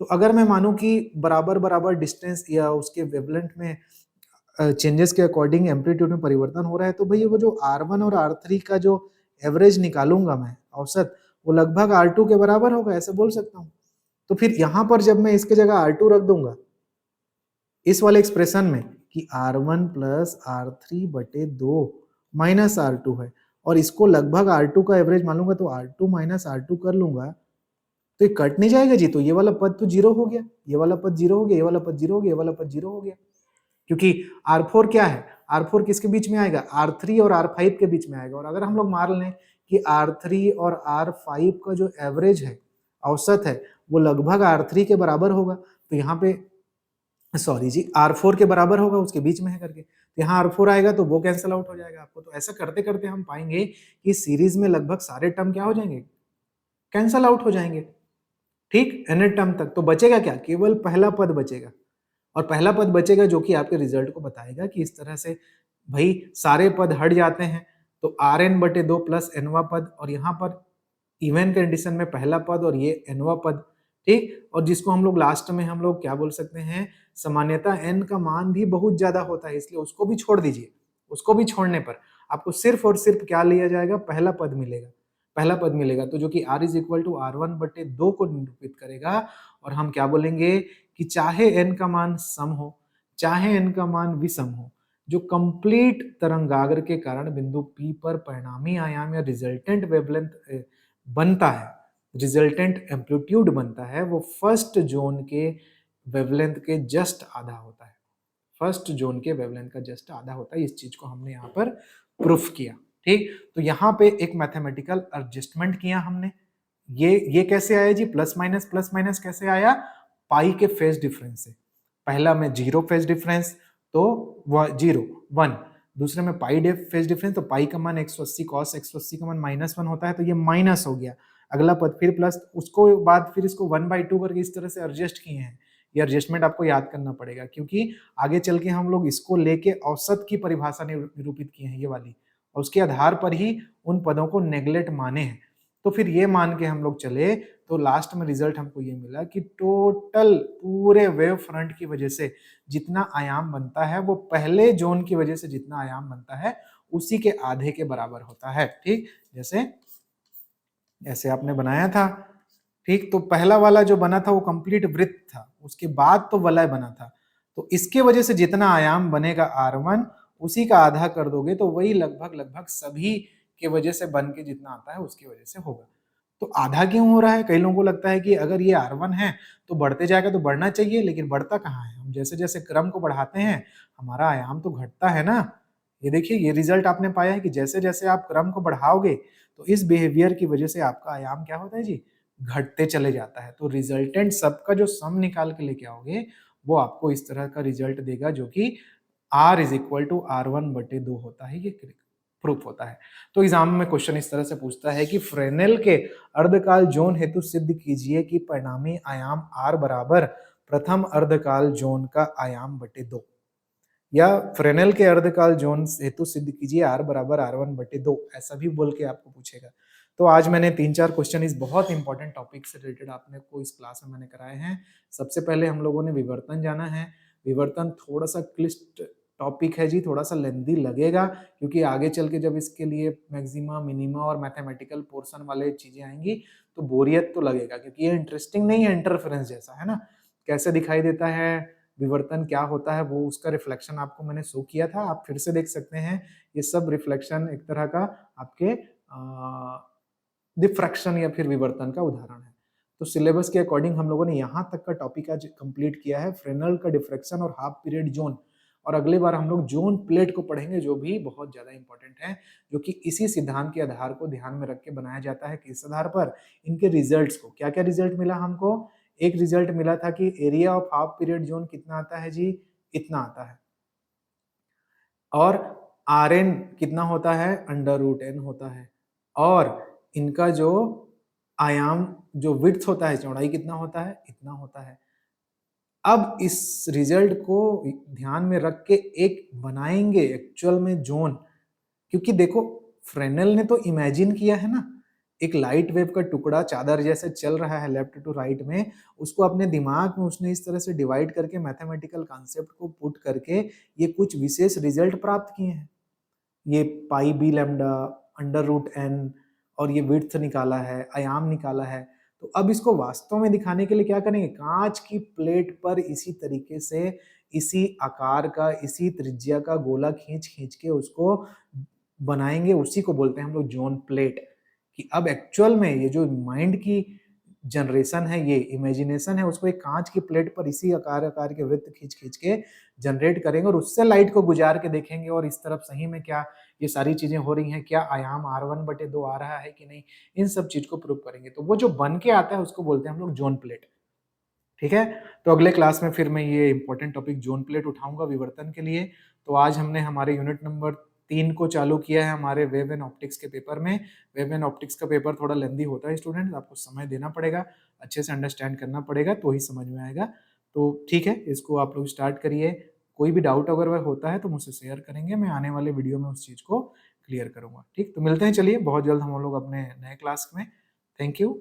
तो अगर मैं मानूं कि बराबर बराबर डिस्टेंस या उसके वेवलेंथ में चेंजेस के अकॉर्डिंग एम्पलीट्यूड में परिवर्तन हो रहा है, तो भाई वो जो R1 और R3 का जो एवरेज निकालूंगा मैं औसत, वो लगभग R2 के बराबर होगा, ऐसे बोल सकता हूँ। तो फिर यहां पर जब मैं इसके जगह R2 रख दूंगा इस वाले एक्सप्रेशन में कि R1 plus R3/2 minus R2 है, और इसको लगभग R2 का एवरेज मान लूंगा, तो R2 माइनस R2 कर लूंगा, तो ये कट नहीं जाएगा जी, तो ये वाला पद तो जीरो हो गया, ये वाला पद जीरो हो गया, ये वाला पद जीरो हो गया, ये वाला पद जीरो हो गया, क्योंकि R4 क्या है, R4 किसके बीच में आएगा, R3 और R5 के बीच में आएगा। और अगर हम लोग मान लें कि R3 और R5 का जो एवरेज है, औसत है, वो लगभग R3 के बराबर होगा, तो यहाँ पे सॉरी जी R4 के बराबर होगा, उसके बीच में है करके, तो यहाँ R4 आएगा तो वो कैंसिल आउट हो जाएगा आपको। तो ऐसा करते करते हम पाएंगे कि सीरीज में लगभग सारे टर्म क्या हो जाएंगे, कैंसिल आउट हो जाएंगे, ठीक, nth टर्म तक। तो बचेगा क्या, केवल पहला पद बचेगा, और पहला पद बचेगा जो कि आपके रिजल्ट को बताएगा कि इस तरह से भाई सारे पद हट जाते हैं, तो Rn/2 प्लस nवा पद, और यहाँ पर इवन कंडीशन में पहला पद और ये nवा पद, ठीक। और जिसको हम लोग लास्ट में हम लोग क्या बोल सकते हैं, सामान्यतः n का मान भी बहुत ज्यादा होता है, इसलिए उसको भी छोड़ दीजिए, उसको भी छोड़ने पर आपको सिर्फ और सिर्फ क्या लिया जाएगा, पहला पद मिलेगा, पहला पद मिलेगा, तो जो कि R is equal to R1/2 को निरूपित करेगा। और हम क्या बोलेंगे कि चाहे n का मान सम हो, चाहे n का मान विषम हो, जो कंप्लीट तरंगाग्र के कारण बिंदु P पर परिणामी आयाम या रिजल्टेंट वेवलेंथ बनता है, रिजल्टेंट एम्पलीट्यूड बनता है, वो फर्स्ट जोन के वेवलेंथ के जस्ट आधा होता है, फर्स्ट जोन के वेवलेंथ का जस्ट आधा होता है। इस चीज को हमने यहाँ पर प्रूफ किया, ठीक। तो यहाँ पे एक मैथमेटिकल एडजस्टमेंट किया हमने, ये कैसे आया जी, प्लस माइनस कैसे आया, पाई के फेज डिफरेंस से। पहला में जीरो फेज डिफरेंस, तो वो 0 1, दूसरे में पाई फेज डिफरेंस, तो पाई का मान 180 कॉस 180 का मान -1 होता है, तो ये माइनस हो गया, अगला पद फिर प्लस, उसको बाद फिर इसको 1/2 करके इस तरह से एडजस्ट किए हैं। ये एडजस्टमेंट आपको याद करना पड़ेगा, क्योंकि आगे चल के हम लोग इसको लेके औसत की परिभाषा निरूपित किए हैं ये वाली, और उसके आधार पर ही उन पदों को नेग्लेक्ट माने हैं। तो फिर ये मान के हम लोग चले, तो लास्ट में रिजल्ट हमको ये मिला कि टोटल पूरे वेव फ्रंट की वजह से जितना आयाम बनता है, वो पहले जोन की वजह से जितना आयाम बनता है उसी के आधे के बराबर होता है, ठीक। जैसे ऐसे आपने बनाया था, ठीक, तो पहला वाला जो बना था वो कंप्लीट वृत्त था, उसके बाद तो वलय बना था, तो इसके वजह से जितना आयाम बनेगा R1, उसी का आधा कर दोगे तो वही लगभग लगभग सभी के वजह से बन के जितना आता है उसकी वजह से होगा। तो आधा क्यों हो रहा है, कई लोगों को लगता है कि अगर ये R1 है तो बढ़ते जाएगा, तो बढ़ना चाहिए, लेकिन बढ़ता कहाँ है, हम जैसे जैसे क्रम को बढ़ाते हैं हमारा आयाम तो घटता है ना। ये देखिए, ये रिजल्ट आपने पाया है कि जैसे जैसे आप क्रम को बढ़ाओगे तो इस बिहेवियर की वजह से आपका आयाम क्या होता है जी, घटते चले जाता है। तो रिजल्टेंट सबका जो सम निकाल के लेके आओगे वो आपको इस तरह का रिजल्ट देगा, जो कि R is equal to R1/2 होता है, ये प्रूफ होता है। तो एग्जाम में क्वेश्चन इस तरह से पूछता है कि फ्रेनेल के अर्धकाल जोन हेतु सिद्ध कीजिए कि परिणामी आयाम R बराबर प्रथम अर्धकाल जोन का आयाम बटे 2, या फ्रेनेल के अर्धकाल जोन हेतु सिद्ध कीजिए R बराबर R1/2, ऐसा भी बोल के आपको पूछेगा। तो आज मैंने 3-4 क्वेश्चन इस बहुत इंपॉर्टेंट टॉपिक से रिलेटेड आपने को इस क्लास में मैंने कराए हैं। सबसे पहले हम लोगों ने विवर्तन जाना है। विवर्तन थोड़ा सा क्लिष्ट टॉपिक है जी, थोड़ा सा लेंदी लगेगा, क्योंकि आगे चल के जब इसके लिए मैक्सिमा, मिनिमा और मैथमेटिकल पोर्शन वाले चीजें आएंगी तो बोरियत तो लगेगा, क्योंकि ये इंटरेस्टिंग नहीं है, इंटरफेरेंस जैसा है ना, कैसे दिखाई देता है विवर्तन, क्या होता है, वो उसका रिफ्लेक्शन आपको मैंने शो किया था, आप फिर से देख सकते हैं। ये सब रिफ्लेक्शन एक तरह का आपके डिफ्रैक्शन या फिर विवर्तन का उदाहरण है। तो सिलेबस के अकॉर्डिंग हम लोगों ने यहाँ तक का टॉपिक आज कंप्लीट किया है, फ्रेनेल का डिफ्रैक्शन और हाफ पीरियड जोन। और अगली बार हम लोग जोन प्लेट को पढ़ेंगे, जो भी बहुत ज्यादा इंपॉर्टेंट है, जो कि इसी सिद्धांत के आधार को ध्यान में रख के बनाया जाता है। किस आधार पर, इनके रिजल्ट्स को, क्या क्या रिजल्ट मिला हमको, एक रिजल्ट मिला था कि area of half period zone कितना आता है जी, इतना आता है, और Rn कितना होता है, √n होता है, और इनका जो आयाम, जो विड्थ होता है, चौड़ाई कितना होता है, इतना होता है। अब इस रिजल्ट को ध्यान में रख के एक बनाएंगे एक्चुअल में जोन, क्योंकि देखो फ्रेनेल ने तो इमेजिन किया है ना, एक लाइट वेव का टुकड़ा चादर जैसे चल रहा है लेफ्ट टू राइट में, उसको अपने दिमाग में उसने इस तरह से डिवाइड करके मैथमेटिकल कॉन्सेप्ट को पुट करके ये कुछ विशेष रिजल्ट प्राप्त किए हैं। ये पाई बी लैम्डा, √n, और ये विड्थ निकाला है, आयाम निकाला है। तो अब इसको वास्तव में दिखाने के लिए क्या करेंगे, कांच की प्लेट पर इसी तरीके से, इसी आकार का, इसी त्रिज्या का गोला खींच खींच के उसको बनाएंगे उसी को बोलते हैं हम लोग जोन प्लेट। कि अब एक्चुअल में ये जो माइंड की जनरेशन है, ये इमेजिनेशन है, उसको एक कांच की प्लेट पर इसी आकार आकार के वृत्त खींच खींच के जनरेट करेंगे और उससे लाइट को गुजार के देखेंगे और इस तरफ सही में क्या ये सारी चीजें हो रही हैं, क्या आयाम R1/2 आ रहा है कि नहीं, इन सब चीज को प्रूव करेंगे। तो वो जो बन के आता है उसको बोलते हैं हम लोग जोन प्लेट। ठीक है, तो अगले क्लास में फिर मैं ये इंपॉर्टेंट टॉपिक जोन प्लेट उठाऊंगा विवर्तन के लिए। तो आज हमने हमारे यूनिट नंबर 3 को चालू किया है हमारे वेव एंड ऑप्टिक्स के पेपर में। वेव एंड ऑप्टिक्स का पेपर थोड़ा लेंदी होता है स्टूडेंट, आपको समय देना पड़ेगा, अच्छे से अंडरस्टैंड करना पड़ेगा तो ही समझ में आएगा। तो ठीक है, इसको आप लोग स्टार्ट करिए। कोई भी डाउट अगर वह होता है तो मुझसे शेयर करेंगे, मैं आने वाले वीडियो में उस चीज को क्लियर करूंगा। ठीक, तो मिलते हैं, चलिए बहुत जल्द हम लोग अपने नए क्लास में। Thank you.